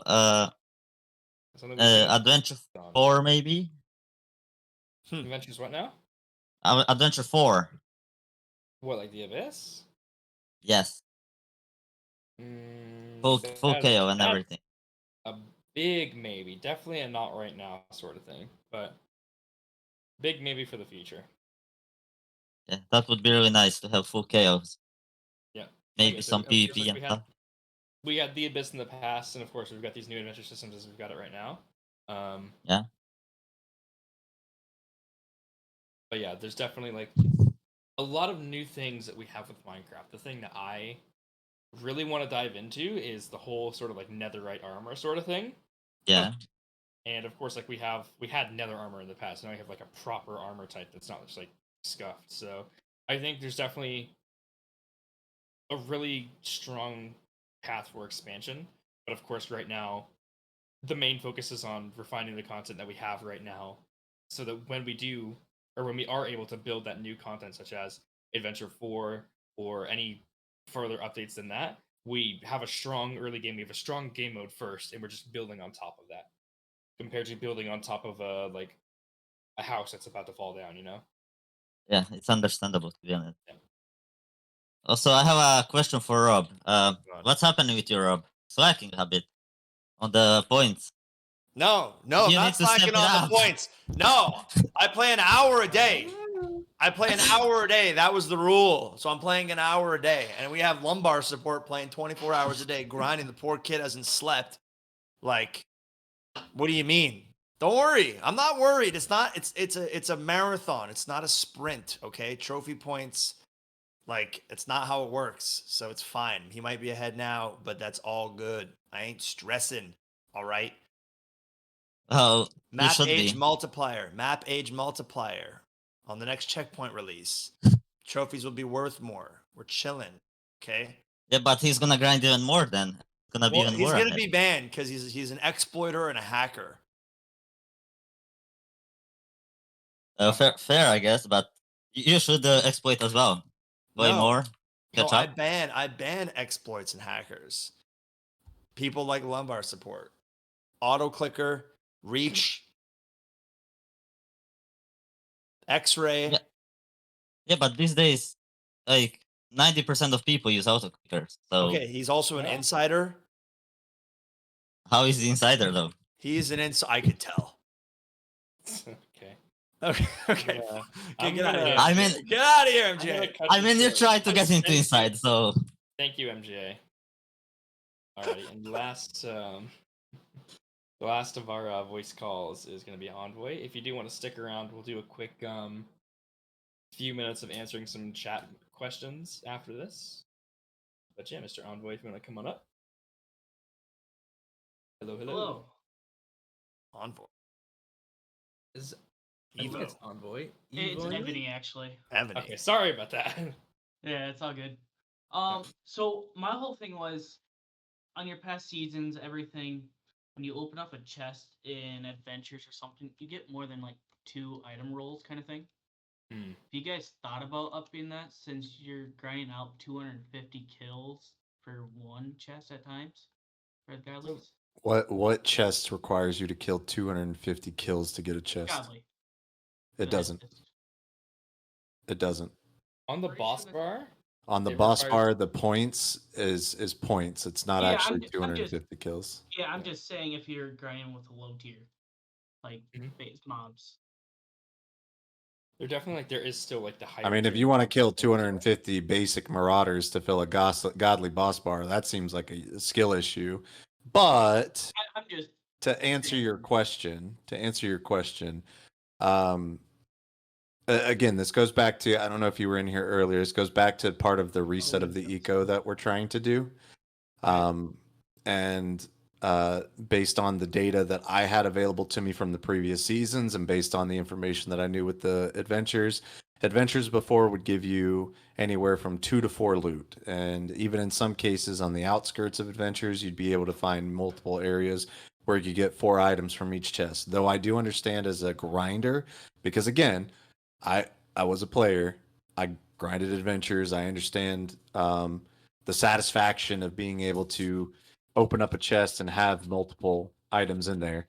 S1: Something we can
S6: Adventure
S1: on.
S6: 4 maybe?
S1: Adventures what now?
S6: Adventure 4.
S1: What, like the Abyss?
S6: Yes. Full
S1: That-
S6: KO and
S1: that's
S6: everything.
S1: A big maybe. Definitely a not right now sort of thing. But big maybe for the future.
S6: Yeah, that would be really nice to have full chaos.
S1: Yeah.
S6: Maybe
S1: Like I said,
S6: some
S1: of course,
S6: PvP
S1: like,
S6: and stuff.
S1: we had the Abyss in the past, and of course we've got these new adventure systems as we've got it right now.
S6: Yeah.
S1: But yeah, there's definitely like a lot of new things that we have with Minecraft. The thing that I really want to dive into is the whole sort of like netherite armor sort of thing.
S6: Yeah.
S1: And of course, like we had nether armor in the past. Now we have like a proper armor type that's not just like scuffed. So I think there's definitely a really strong path for expansion. But of course, right now, the main focus is on refining the content that we have right now, so that when we do, or when we are able to build that new content, such as Adventure 4 or any further updates than that, we have a strong early game. We have a strong game mode first, and we're just building on top of that, compared to building on top of a house that's about to fall down. You know?
S6: Yeah, it's understandable to be honest. Also, I have a question for Rob. What's happening with you, Rob? Slacking a bit on the points.
S3: No, I'm
S6: You need
S3: not
S6: to step
S3: slacking
S6: it
S3: on
S6: up.
S3: the points. No, I play an hour a day. I play an hour a day. That was the rule. So I'm playing an hour a day. And we have lumbar support playing 24 hours a day, grinding. The poor kid hasn't slept. Like, what do you mean? Don't worry. I'm not worried. It's a marathon. It's not a sprint, okay? Trophy points, like, it's not how it works. So it's fine. He might be ahead now, but that's all good. I ain't stressing. All right.
S6: Oh, you
S3: Map
S6: should
S3: age
S6: be.
S3: multiplier. Map age multiplier. On the next checkpoint release, trophies will be worth more. We're chilling. Okay.
S6: Yeah, but he's gonna grind even more then. It's gonna be
S3: Well,
S6: even
S3: he's
S6: more
S3: gonna
S6: ahead.
S3: be banned because he's an exploiter and a hacker.
S6: Fair, I guess, but you should exploit as well. Way
S3: No.
S6: more.
S3: No,
S6: Catch
S3: I
S6: up.
S3: ban exploits and hackers. People like lumbar support, auto clicker, reach, X-ray.
S6: Yeah, but these days, like 90% of people use auto clickers. So
S3: Okay, he's also an insider.
S6: how is the insider though?
S3: He's an insider. I could tell.
S1: Okay.
S3: Okay. Okay.
S1: I'm
S3: Get out of
S1: gonna-
S3: here.
S6: I mean-
S3: get out of here,
S1: I'm gonna
S3: MJ.
S1: cut
S6: I
S1: you
S6: mean, you
S1: short.
S6: tried to get into
S1: Thank you.
S6: inside, so
S1: Thank you, MGA. Alrighty, and the last of our voice calls is going to be Envoy. If you do want to stick around, we'll do a quick few minutes of answering some chat questions after this. But yeah, Mr. Envoy, if you want to come on up. Hello, hello.
S15: Hello.
S3: Envoy.
S1: I think it's Envoy.
S15: It's
S1: Evoy?
S15: Ebony, actually.
S3: Ebony.
S1: Okay, sorry about that.
S15: Yeah, it's all good. So my whole thing was, on your past seasons, everything, when you open up a chest in adventures or something, you get more than like 2 item rolls kind of thing.
S1: Hmm.
S15: Have you guys thought about upping that since you're grinding out 250 kills for 1 chest at times for the godlies?
S5: What chest requires you to kill 250 kills to get a chest?
S15: Godly.
S5: It doesn't. It doesn't.
S1: On the boss bar?
S5: On the
S1: It
S5: boss
S1: requires-
S5: bar, the points is points. It's not
S15: Yeah,
S5: actually
S15: I'm just-
S5: 250 kills.
S15: Yeah, I'm just saying if you're grinding with a low tier, like base mobs.
S1: They're definitely like there is still like the higher.
S5: I mean, if
S1: tier
S5: you want to
S1: mobs.
S5: kill 250 basic marauders to fill a godly boss bar, that seems like a skill issue. But
S15: I'm just
S5: to answer your question, again, this goes back to, I don't know if you were in here earlier, this goes back to part of the reset of the eco that we're trying to do. And based on the data that I had available to me from the previous seasons and based on the information that I knew with the adventures before would give you anywhere from 2 to 4 loot. And even in some cases on the outskirts of adventures, you'd be able to find multiple areas where you could get 4 items from each chest. Though I do understand as a grinder, because again, I was a player, I grinded adventures, I understand the satisfaction of being able to open up a chest and have multiple items in there.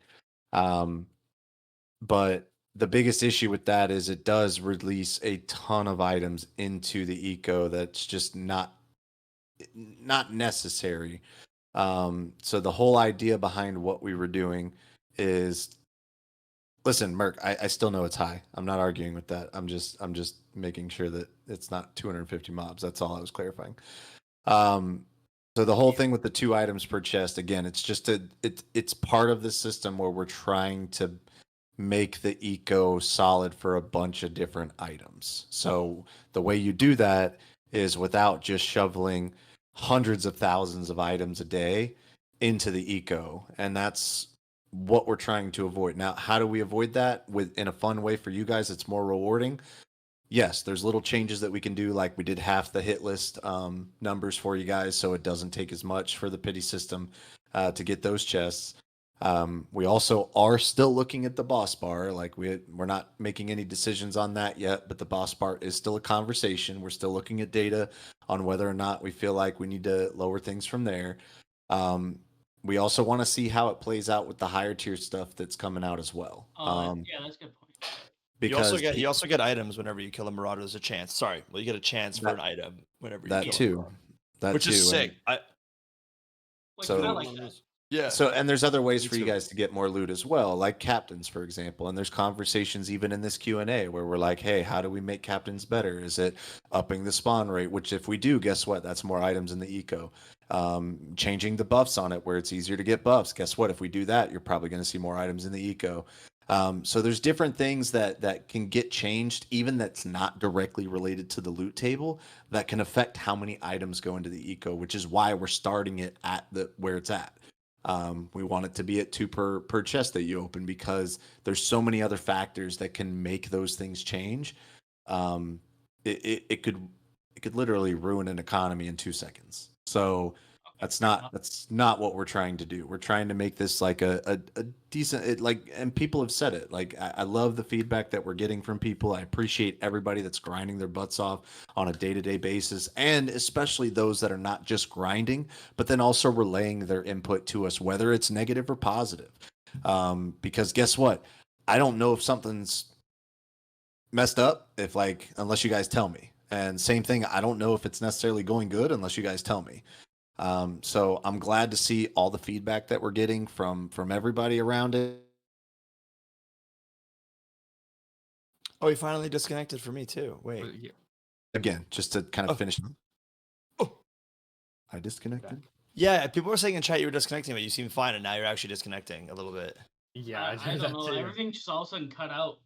S5: But the biggest issue with that is it does release a ton of items into the eco that's just not necessary. So the whole idea behind what we were doing is, listen, Merc, I still know it's high. I'm not arguing with that. I'm just making sure that it's not 250 mobs. That's all I was clarifying. So the whole thing with the 2 items per chest, again, it's just it's part of the system where we're trying to make the eco solid for a bunch of different items. So the way you do that is without just shoveling hundreds of thousands of items a day into the eco, and that's what we're trying to avoid. Now, how do we avoid that in a fun way for you guys? It's more rewarding. Yes, there's little changes that we can do, like we did half the hit list numbers for you guys, so it doesn't take as much for the pity system to get those chests. We also are still looking at the boss bar. Like we're not making any decisions on that yet, but the boss bar is still a conversation. We're still looking at data on whether or not we feel like we need to lower things from there. We also want to see how it plays out with the higher tier stuff that's coming out as well.
S15: Yeah, that's a good point.
S3: You
S5: Because
S3: also get items whenever you kill a marauder. There's a chance. Sorry, well, you get a chance for an item whenever you
S5: that
S3: kill
S5: too,
S3: which
S5: too,
S3: is
S5: and-
S3: sick.
S5: So,
S15: I like that.
S3: Yeah.
S5: So, and there's other ways
S3: Me
S5: for you
S3: too.
S5: guys to get more loot as well, like captains, for example. And there's conversations even in this Q&A where we're like, hey, how do we make captains better? Is it upping the spawn rate? Which if we do, guess what? That's more items in the eco. Changing the buffs on it where it's easier to get buffs. Guess what? If we do that, you're probably going to see more items in the eco. So there's different things that can get changed, even that's not directly related to the loot table, that can affect how many items go into the eco, which is why we're starting it at where it's at. We want it to be at 2 per chest that you open because there's so many other factors that can make those things change. It could literally ruin an economy in 2 seconds. So that's not what we're trying to do. We're trying to make this like a decent and people have said it. Like I love the feedback that we're getting from people. I appreciate everybody that's grinding their butts off on a day-to-day basis, and especially those that are not just grinding, but then also relaying their input to us, whether it's negative or positive. Because guess what? I don't know if something's messed up unless you guys tell me. And same thing, I don't know if it's necessarily going good unless you guys tell me. So I'm glad to see all the feedback that we're getting from everybody around it.
S3: Oh, he finally disconnected for me too. Wait.
S5: Again, just to kind of finish. I disconnected.
S3: Yeah, people were saying in chat you were disconnecting, but you seem fine, and now you're actually disconnecting a little bit.
S1: Yeah,
S15: I don't know. Everything just all of a sudden cut out.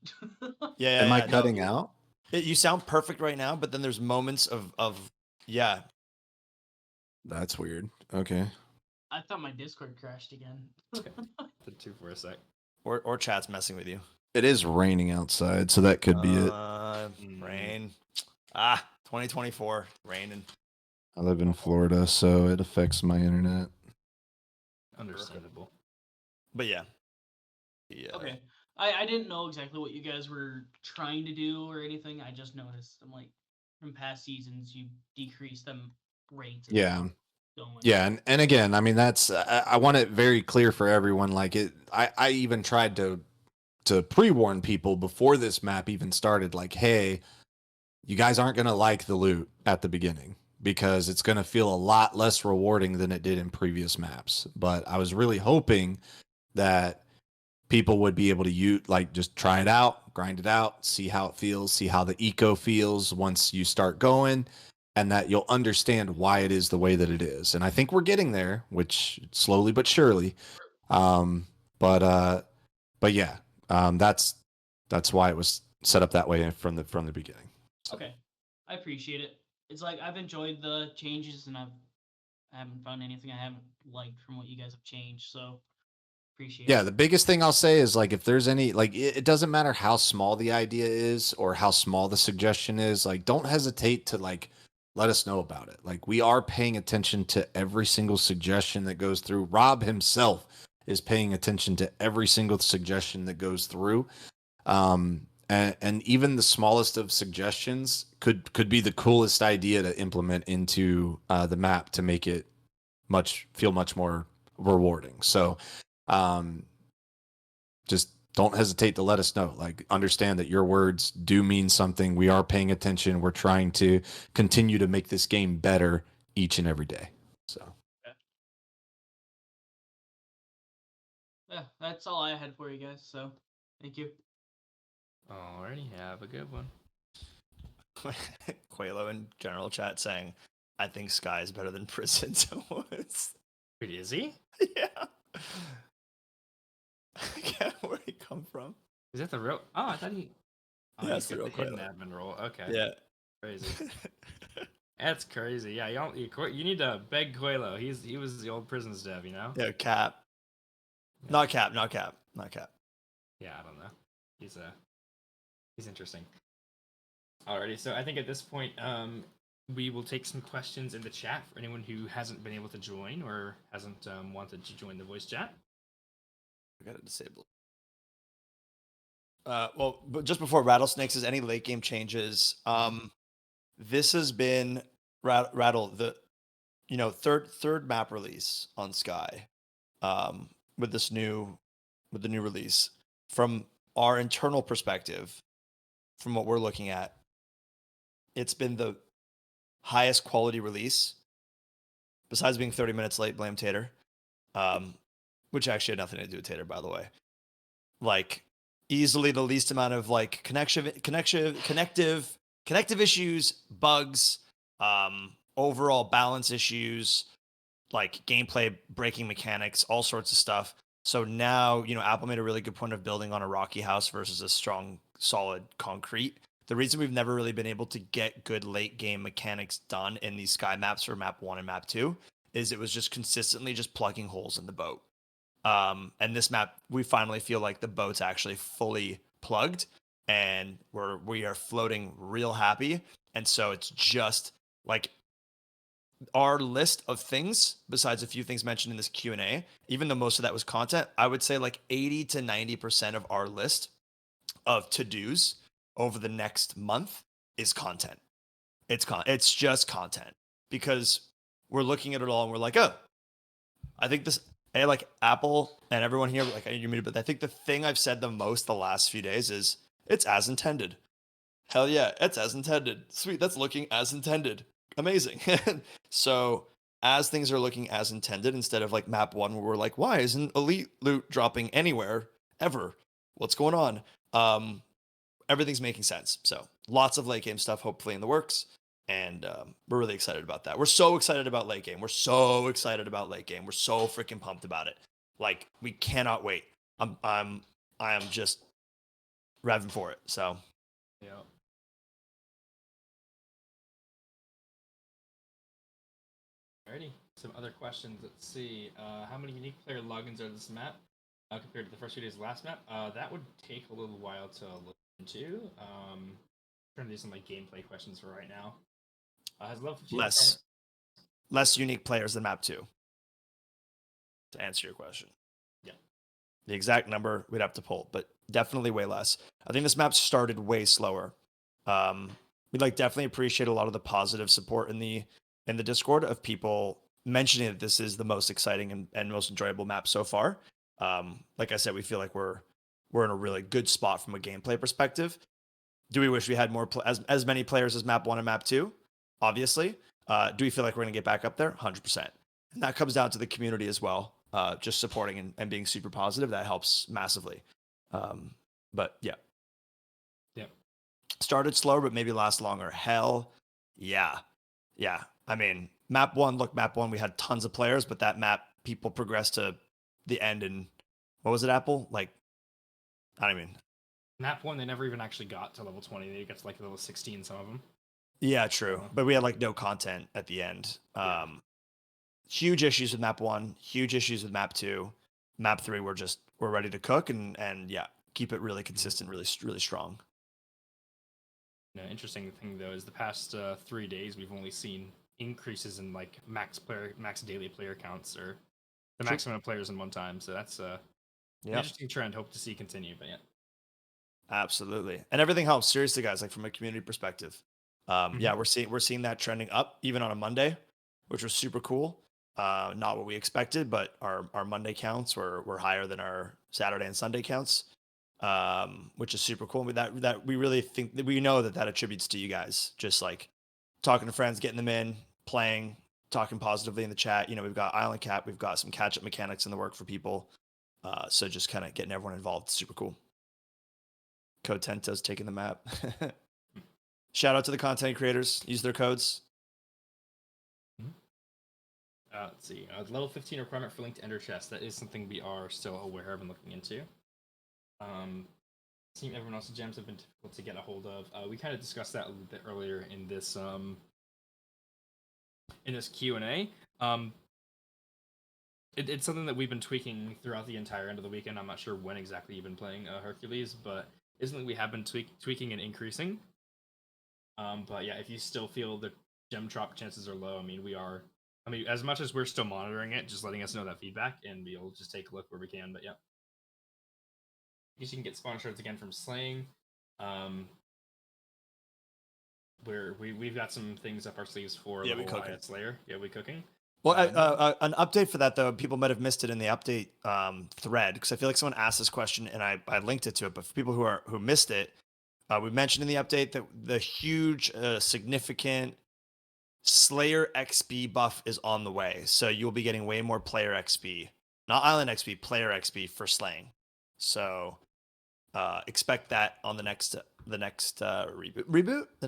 S3: Yeah.
S5: Am I
S3: no.
S5: cutting out?
S3: You sound perfect right now, but then there's moments of yeah.
S5: That's weird. Okay.
S15: I thought my Discord crashed again.
S1: The 2 for a sec.
S3: Or chat's messing with you.
S5: It is raining outside, so that could be it.
S3: Rain. 2024 raining.
S5: I live in Florida, so it affects my internet.
S1: Understandable.
S3: But yeah. Yeah.
S15: Okay. I didn't know exactly what you guys were trying to do or anything. I just noticed I'm like from past seasons you decreased them rates. and
S5: Yeah.
S15: stuff going.
S5: Yeah, and again, I mean that's I want it very clear for everyone. Like I even tried to pre-warn people before this map even started. Like, hey, you guys aren't gonna like the loot at the beginning because it's gonna feel a lot less rewarding than it did in previous maps. But I was really hoping that people would be able to just try it out, grind it out, see how it feels, see how the eco feels once you start going, and that you'll understand why it is the way that it is. And I think we're getting there, which slowly but surely. But yeah, that's why it was set up that way from the beginning.
S15: Okay. I appreciate it. It's like I've enjoyed the changes and I haven't found anything I haven't liked from what you guys have changed. So appreciate
S5: Yeah,
S15: it.
S5: the biggest thing I'll say is like if there's any like it doesn't matter how small the idea is or how small the suggestion is, like don't hesitate to like let us know about it. Like we are paying attention to every single suggestion that goes through. Rob himself is paying attention to every single suggestion that goes through. And even the smallest of suggestions could be the coolest idea to implement into the map to make it feel much more rewarding. So just don't hesitate to let us know. Like understand that your words do mean something. We are paying attention. We're trying to continue to make this game better each and every day. So
S15: Yeah, that's all I had for you guys. So thank you.
S1: Alrighty, have a good one.
S3: Quelo in general chat saying, "I think Sky is better than Prison." So it's
S1: Wait, is he?
S3: yeah. I can't where he come from.
S1: Is that the real? Oh, I thought he. Oh,
S3: Yeah,
S1: he
S3: it's the
S1: took
S3: real
S1: the hidden
S3: Quelo.
S1: admin role. Okay.
S3: Yeah.
S1: Crazy. That's crazy. Yeah, you need to beg Quelo. He was the old prisons dev, you know.
S3: Yeah, Cap. Not Cap. Not Cap. Not Cap.
S1: Yeah, I don't know. He's interesting. Alrighty, so I think at this point, we will take some questions in the chat for anyone who hasn't been able to join or hasn't wanted to join the voice chat.
S3: I gotta disable. Well, but just before Rattlesnakes is any late game changes, this has been Rattle the, third map release on Sky, with the new release. From our internal perspective, from what we're looking at, it's been the highest quality release. Besides being 30 minutes late, blame Tater, which actually had nothing to do with Tater, by the way. Like easily the least amount of like connective issues, bugs, overall balance issues, like gameplay breaking mechanics, all sorts of stuff. So now, Apple made a really good point of building on a rocky house versus a strong, solid concrete. The reason we've never really been able to get good late game mechanics done in these Sky maps for map 1 and map 2 is it was just consistently just plugging holes in the boat. And this map, we finally feel like the boat's actually fully plugged and we are floating real happy. And so it's just like our list of things, besides a few things mentioned in this Q&A, even though most of that was content, I would say like 80 to 90% of our list of to-dos over the next month is content. It's just content because we're looking at it all and we're like, oh, I think this, like Apple and everyone here, like you're muted, but I think the thing I've said the most the last few days is it's as intended. Hell yeah, it's as intended. Sweet, that's looking as intended. Amazing. So as things are looking as intended, instead of like map 1 where we're like, why isn't elite loot dropping anywhere ever? What's going on? Everything's making sense. So lots of late game stuff hopefully in the works. And we're really excited about that. We're so excited about late game. We're so excited about late game. We're so freaking pumped about it. Like we cannot wait. I am just revving for it. So
S1: yeah. Alrighty, some other questions. Let's see. How many unique player logins are this map compared to the first few days of last map? That would take a little while to look into. Trying to do some like gameplay questions for right now. Has level 15
S3: less unique players than map 2. To answer your question.
S1: Yeah.
S3: The exact number we'd have to pull, but definitely way less. I think this map started way slower. We definitely appreciate a lot of the positive support in the Discord of people mentioning that this is the most exciting and most enjoyable map so far. Like I said, we feel like we're in a really good spot from a gameplay perspective. Do we wish we had more as many players as map 1 and map 2? Obviously. Do we feel like we're going to get back up there? 100%. And that comes down to the community as well. Just supporting and being super positive. That helps massively. But yeah.
S1: Yeah.
S3: Started slower, but maybe last longer. Hell yeah. Yeah. I mean, map 1, we had tons of players, but that map, people progressed to the end and what was it, Apple? Like, I don't even.
S1: Map 1, they never even actually got to level 20. They got to like level 16, some of them.
S3: Yeah, true. But we had like no content at the end. huge issues with map 1, huge issues with map 2. Map 3, we're ready to cook and yeah, keep it really consistent, really strong.
S1: Interesting thing though is the past 3 days we've only seen increases in like max daily player counts or the
S3: True.
S1: maximum of players in one time. So that's an
S3: Yeah.
S1: interesting trend. Hope to see continue. But yeah,
S3: Absolutely. And everything helps, seriously, guys, like from a community perspective. Yeah,
S1: Mhm.
S3: we're seeing that trending up even on a Monday, which was super cool. Not what we expected, but our Monday counts were higher than our Saturday and Sunday counts, which is super cool. That we really think that we know that attributes to you guys, just like talking to friends, getting them in, playing, talking positively in the chat. You know, we've got Island Cap, we've got some catch up mechanics in the work for people. So just kind of getting everyone involved, super cool. Code Tento's taking the map. Shout out to the content creators. Use their codes.
S1: let's see. Level 15 requirement for linked ender chest. That is something we are still aware of and looking into. Seeing everyone else's gems have been difficult to get a hold of. We kind of discussed that a little bit earlier in this Q&A. It's something that we've been tweaking throughout the entire end of the weekend. I'm not sure when exactly you've been playing Hercules, but it's something we have been tweaking and increasing. But yeah, if you still feel the gem drop chances are low, I mean, as much as we're still monitoring it, just letting us know that feedback, and we'll just take a look where we can. But yeah, I guess you can get spawn shards again from slaying. Where we've got some things up our sleeves for
S3: Yeah,
S1: the
S3: we
S1: whole
S3: cooking.
S1: Riot Slayer. Yeah, we cooking.
S3: Well, an update for that though, people might have missed it in the update thread because I feel like someone asked this question and I linked it to it. But for people who missed it, we mentioned in the update that the huge, significant Slayer XP buff is on the way. So you'll be getting way more player XP, not Island XP, player XP for slaying. So expect that on the next reboot. The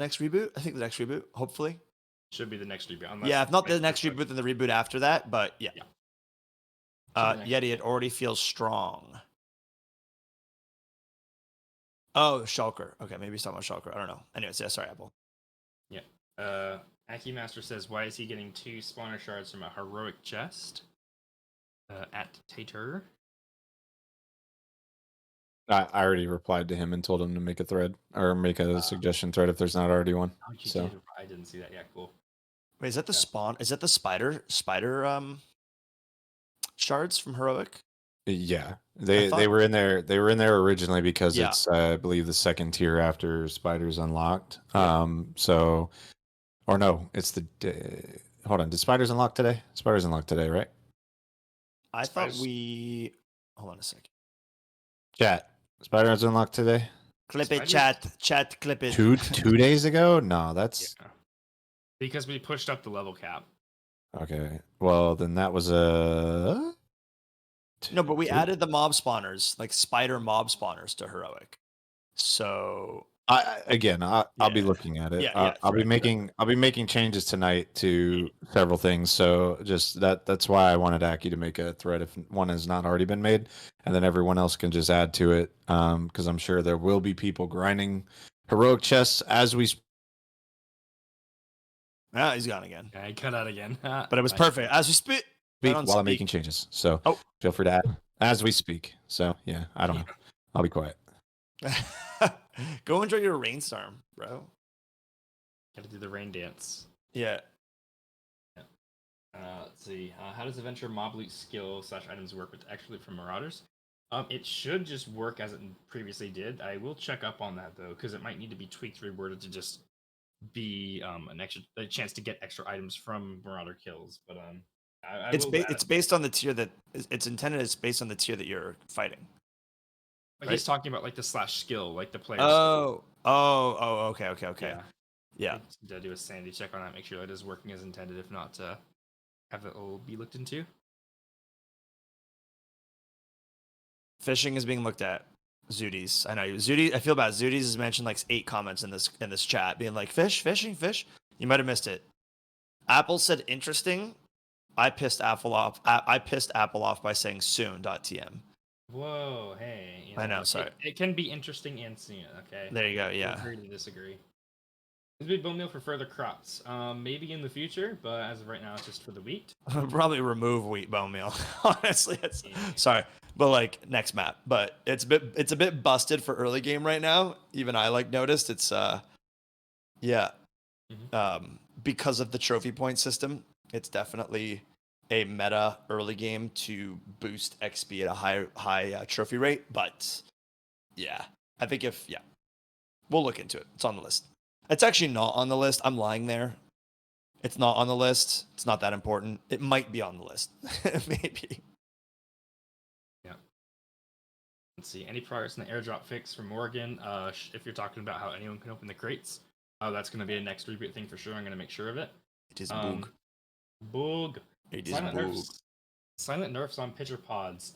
S3: next reboot. I think the next reboot. Hopefully.
S1: Should be the next reboot.
S3: Yeah, if not the next reboot, then the reboot after that. But yeah. Yeti, it already feels strong. Oh, Shulker. Okay, maybe he's talking about Shulker. I don't know. Anyways, yeah, sorry, Apple.
S1: Yeah. Aki Master says, why is he getting 2 spawner shards from a heroic chest? At Tater.
S18: I already replied to him and told him to make a thread or make a suggestion thread if there's not already one.
S1: Oh, you
S18: So
S1: did. I didn't see that. Yeah, cool.
S3: Wait, is that the spawn? Is that the spider shards from heroic?
S18: yeah,
S3: I
S18: they
S3: thought-
S18: were in there. They were in there originally because
S3: Yeah.
S18: it's I believe the second tier after spiders unlocked. So, or no, it's the hold on. Did spiders unlock today? Spiders unlocked today, right?
S3: I thought we. Hold on a second.
S18: Chat. Spiders unlocked today.
S3: Clip it,
S1: Spiders-
S3: chat, clip it.
S18: Two days ago? No, that's
S1: Because we pushed up the level cap.
S18: okay. Well, then that was a
S3: No, but we
S18: two?
S3: added the mob spawners, like spider mob spawners to heroic. So
S18: I'll be looking at it.
S3: Yeah, yeah,
S18: I'll be
S3: correct.
S18: making changes tonight to several things. So just that's why I wanted Aki to make a thread if one has not already been made, and then everyone else can just add to it. Because I'm sure there will be people grinding heroic chests as we.
S3: Ah, he's gone again.
S1: Yeah, he cut out again.
S3: But it was
S1: Nice.
S3: perfect. As we speak.
S18: Speak
S3: right on
S18: while I'm
S3: speak.
S18: making changes. So
S3: Oh.
S18: feel free to add as we speak. So yeah, I don't know. I'll be quiet.
S3: Go enjoy your rainstorm, bro.
S1: Gotta do the rain dance.
S3: Yeah.
S1: Let's see. How does Adventure mob loot skill / items work with actually from Marauders? It should just work as it previously did. I will check up on that though, because it might need to be tweaked, reworded to just be a chance to get extra items from Marauder kills. But
S3: It's based on the tier that it's intended. It's based on the tier that you're fighting.
S1: But he's talking about like the / skill, like the player.
S3: Oh, okay. Yeah.
S1: To do a sanity check on that, make sure that is working as intended. If not, have it all be looked into.
S3: Fishing is being looked at. Zooties. I know Zooties. I feel bad. Zooties has mentioned like 8 comments in this chat, being like fishing. You might have missed it. Apple said interesting. I pissed Apple off. I pissed Apple off by saying soon.tm.
S1: Whoa, hey.
S3: I know, sorry.
S1: It can be interesting and soon, okay?
S3: There you go, yeah.
S1: Agree to disagree. It'll be bone meal for further crops. Maybe in the future, but as of right now, it's just for the wheat.
S3: I'll probably remove wheat bone meal. Honestly, sorry, but like next map. But it's a bit busted for early game right now. Even I like noticed it's yeah. Because of the trophy point system, it's definitely a meta early game to boost XP at a high trophy rate. But yeah, I think we'll look into it. It's on the list. It's actually not on the list. I'm lying there. It's not on the list. It's not that important. It might be on the list. Maybe.
S1: Yeah. Let's see. Any progress in the airdrop fix from Morgan? If you're talking about how anyone can open the crates, that's going to be a next reboot thing for sure. I'm going to make sure of it.
S3: It is bug.
S1: Bug.
S3: It is
S1: Silent
S3: bug.
S1: nerfs. Silent nerfs on pitcher pods.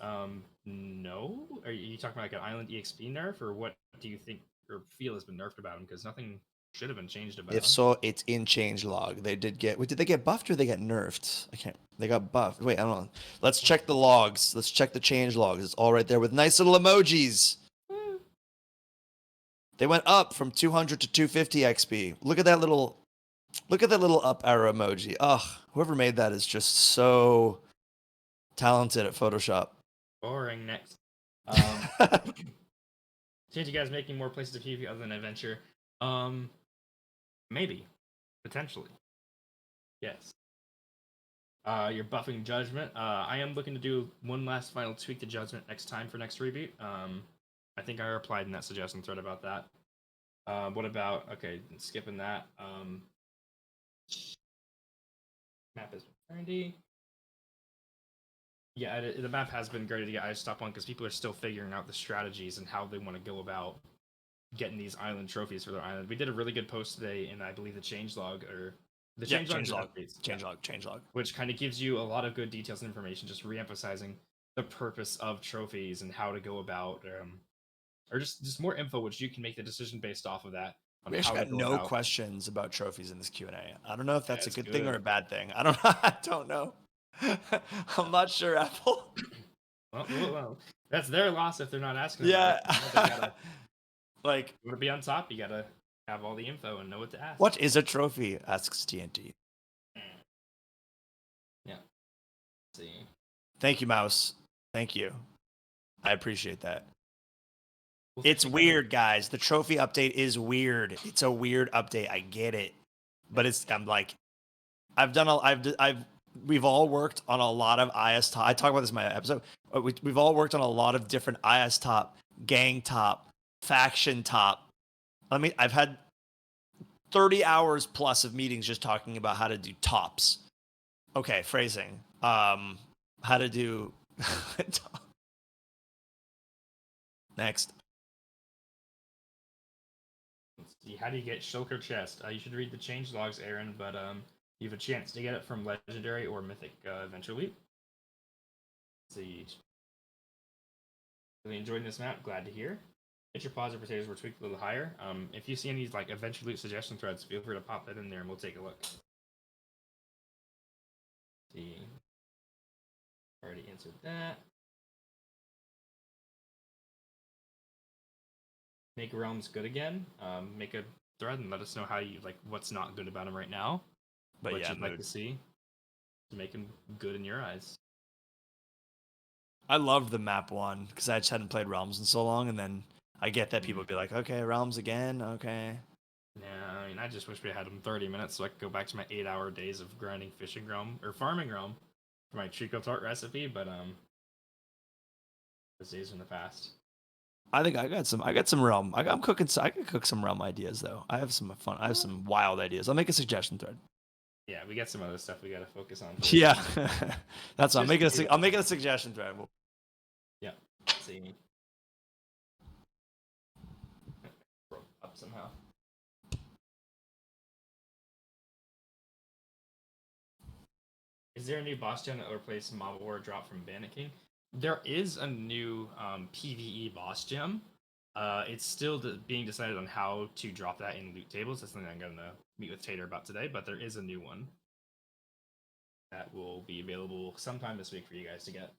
S1: No. Are you talking about like an island EXP nerf, or what do you think or feel has been nerfed about them? Because nothing should have been changed about
S3: If
S1: them.
S3: so, it's in changelog. They did get. Wait, did they get buffed or they get nerfed? I can't. They got buffed. Wait, I don't know. Let's check the logs. Let's check the change logs. It's all right there with nice little emojis. They went up from 200 to 250 XP. Look at that little up arrow emoji. Ugh, whoever made that is just so talented at Photoshop.
S1: Boring. Next. Change you guys making more places to PvP other than adventure? Maybe, potentially. Yes. You're buffing judgment. I am looking to do one last final tweak to judgment next time for next reboot. I think I replied in that suggestion thread about that. What about skipping that. Map is trendy. Yeah, the map has been great to get stop on because people are still figuring out the strategies and how they want to go about getting these island trophies for their island. We did a really good post today in I believe the changelog or the
S3: changelog,
S1: which kind of gives you a lot of good details and information, just re-emphasizing the purpose of trophies and how to go about, or just more info, which you can make the decision based off of that. On
S3: We actually
S1: how
S3: got
S1: to go
S3: no
S1: about.
S3: questions about trophies in this Q&A. I don't know if that's a
S1: That's
S3: good thing or a
S1: good.
S3: bad thing. I don't know. I'm not sure, Apple.
S1: Well, that's their loss if they're not asking.
S3: Yeah.
S1: Like, you want to be on top, you gotta have all the info and know what to ask.
S3: What is a trophy? Asks TNT.
S1: Yeah. Let's see.
S3: Thank you, Mouse. Thank you. I appreciate that.
S1: Well,
S3: It's weird, guys. The trophy update is weird. It's a weird update. I get it, but we've all worked on a lot of IS top. I talk about this in my episode. We've all worked on a lot of different IS top, gang top, faction top. I've had 30 hours plus of meetings just talking about how to do tops. Okay, phrasing. How to do next.
S1: Let's see. How do you get Shulker chest? You should read the change logs, Aaron, but you have a chance to get it from legendary or mythic adventure loot. Let's see. Really enjoying this map? Glad to hear. Get your positive potatoes were tweaked a little higher. If you see any like adventure loot suggestion threads, feel free to pop that in there and we'll take a look. Let's see. Already answered that. Make realms good again. Make a thread and let us know how you like what's not good about them right now.
S3: But
S1: what
S3: yeah,
S1: you'd like to see to make them good in your eyes.
S3: I loved the map one because I just hadn't played Realms in so long, and then I get that people would be like, okay, Realms again, okay.
S1: Yeah, I mean, I just wish we had them 30 minutes so I could go back to my 8-hour days of grinding fishing realm or farming realm for my Trico tart recipe, but those days are in the past.
S3: I think I got some Realm. I can cook some Realm ideas though. I have some fun. I have some wild ideas. I'll make a suggestion thread.
S1: Yeah, we got some other stuff we got to focus on.
S3: Yeah, that's what I'm making.
S1: Just-
S3: I'll make a suggestion thread.
S1: Yeah, let's see. Broke up somehow. Is there a new boss gem that will replace Mob War drop from Bandit King? There is a new PvE boss gem. It's still being decided on how to drop that in loot tables. That's something I'm going to meet with Tater about today, but there is a new one that will be available sometime this week for you guys to get.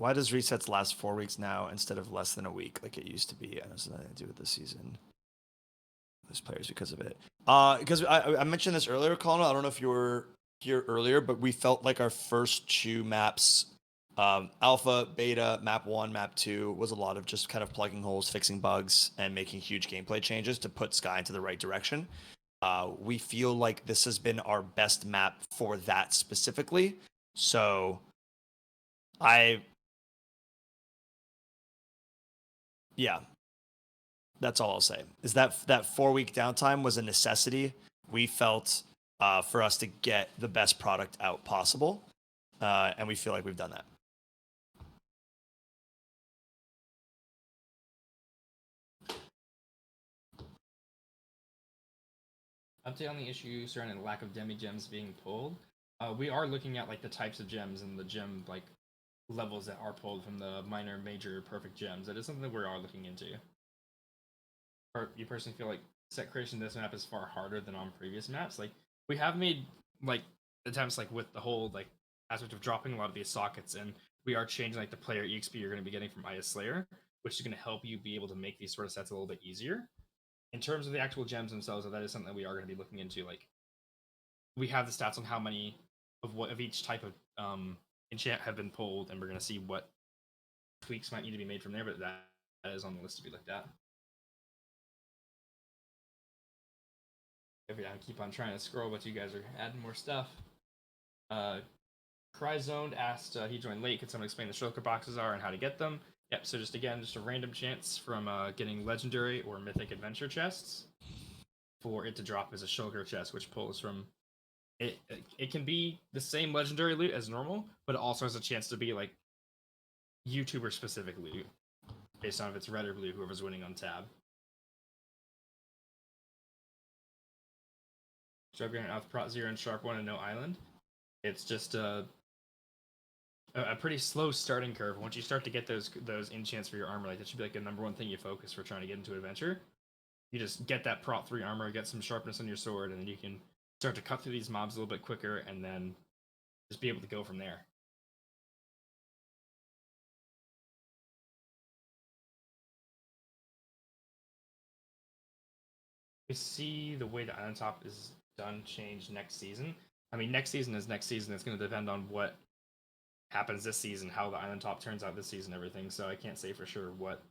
S3: Why does resets last 4 weeks now instead of less than a week like it used to be? I know it's nothing to do with this season. There's players because of it. Because I mentioned this earlier, Colin. I don't know if you were here earlier, but we felt like our first 2 maps, alpha, beta, map 1, map 2, was a lot of just kind of plugging holes, fixing bugs, and making huge gameplay changes to put Sky into the right direction. We feel like this has been our best map for that specifically. So yeah, that's all I'll say. Is that 4-week downtime was a necessity. We felt for us to get the best product out possible, and we feel like we've done that.
S1: Update on the issue surrounding the lack of demi gems being pulled. We are looking at like the types of gems and the gem like levels that are pulled from the minor, major, perfect gems. That is something that we are looking into. Or you personally feel like set creation this map is far harder than on previous maps? Like we have made like attempts like with the whole like aspect of dropping a lot of these sockets, and we are changing like the player EXP you're going to be getting from Aya Slayer, which is going to help you be able to make these sort of sets a little bit easier. In terms of the actual gems themselves, that is something that we are going to be looking into. Like, we have the stats on how many of each type of enchant have been pulled, and we're going to see what tweaks might need to be made from there. But that is on the list to be looked at. Every time I keep on trying to scroll, but you guys are adding more stuff. Cryzoned asked he joined late. Could someone explain the shulker boxes are and how to get them? Yep, so just a random chance from getting legendary or mythic adventure chests for it to drop as a shulker chest, which pulls from it. It can be the same legendary loot as normal, but it also has a chance to be like YouTuber specific loot based on if it's red or blue, whoever's winning on tab. Juggernaut, Alpha Prot 0 and Sharp 1 and no island. It's just a pretty slow starting curve. Once you start to get those enchants for your armor, like that should be like the #1 thing you focus for trying to get into adventure. You just get that Prot 3 armor, get some sharpness on your sword, and then you can start to cut through these mobs a little bit quicker, and then just be able to go from there. We see the way the Island Top is done change next season. I mean, next season is next season. It's going to depend on what happens this season, how the Island Top turns out this season, everything. So I can't say for sure what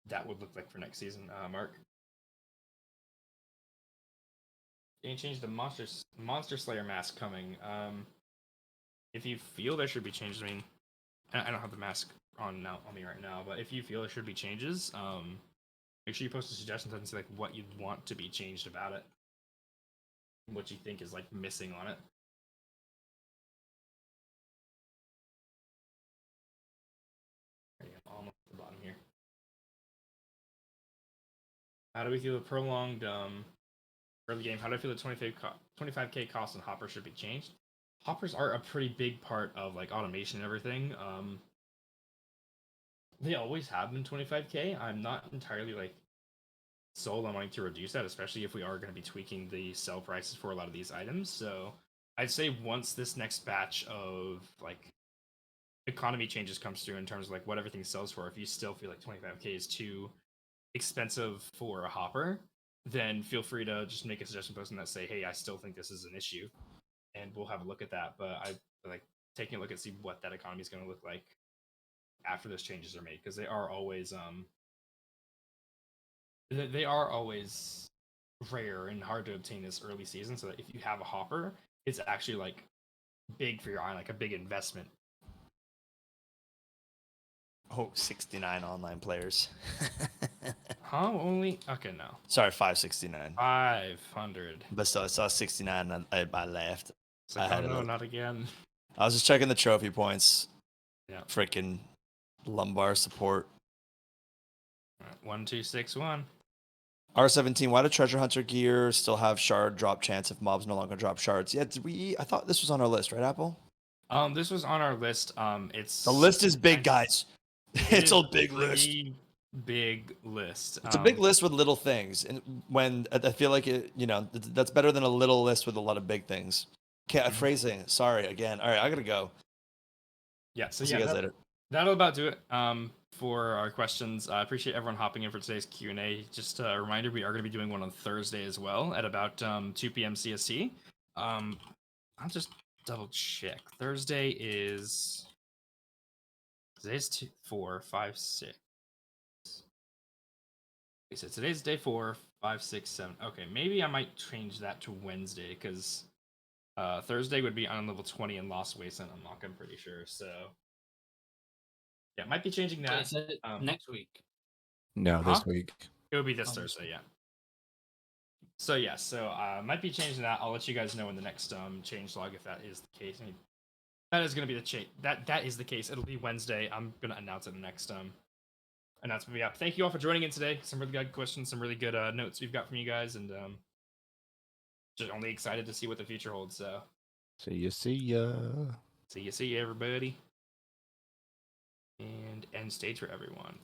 S1: that would look like for next season. Mark? Can you change the Monster Slayer mask coming? If you feel there should be changes, I mean, I don't have the mask on me right now, but if you feel there should be changes, make sure you post the suggestions and say like what you'd want to be changed about it, what you think is like missing on it. Almost at the bottom here. How do we feel the prolonged early game? How do I feel the 25k cost on Hopper should be changed? Hoppers are a pretty big part of like automation and everything. They always have been 25k. I'm not entirely like sold on wanting to reduce that, especially if we are going to be tweaking the sell prices for a lot of these items. So I'd say once this next batch of like economy changes comes through in terms of like what everything sells for, if you still feel like 25k is too expensive for a hopper, then feel free to just make a suggestion post and that say, hey, I still think this is an issue, and we'll have a look at that. But I like taking a look and see what that economy is going to look like after those changes are made, because they are always rare and hard to obtain this early season. So that if you have a hopper, it's actually like big for your eye, like a big investment.
S3: Oh, 69 online players.
S1: Huh? Only? Okay, no.
S3: Sorry, 569.
S1: 500.
S3: But still, I saw 69 and I laughed.
S1: It's like, oh no, not again.
S3: I was just checking the trophy points.
S1: Yeah.
S3: Freaking lumbar support.
S1: 1261.
S3: R17, why do treasure hunter gear still have shard drop chance if mobs no longer drop shards? Yeah, I thought this was on our list, right, Apple?
S1: This was on our list. It's
S3: the list is big, guys. It's a big list.
S1: Big list.
S3: It's a big list with little things, and when I feel like it, that's better than a little list with a lot of big things. Okay, phrasing. Sorry again. All right, I gotta go.
S1: Yeah. So
S3: see you guys later.
S1: that'll about do it for our questions. I appreciate everyone hopping in for today's Q&A. Just a reminder, we are going to be doing one on Thursday as well at about 2 p.m. CST. I'll just double check. Today's 2, 4, 5, 6. Okay, so today's day 4, 5, 6, 7. Okay, maybe I might change that to Wednesday because Thursday would be on level 20 and Lost Wasteland unlock, I'm pretty sure. So yeah, might be changing
S19: Wait,
S1: that.
S19: is it next week?
S18: No,
S1: Huh?
S18: this week.
S1: It would be this
S19: Oh, this
S1: Thursday, yeah. So yeah, might be changing that. I'll let you guys know in the next change log if that is the case. I mean, that is going to be the change. That is the case. It'll be Wednesday. I'm going to announce it in the next announcement. Yeah, thank you all for joining in today. Some really good questions, some really good notes we've got from you guys, and just only excited to see what the future holds. So
S18: See ya. See ya.
S1: see you, everybody, and end stage for everyone.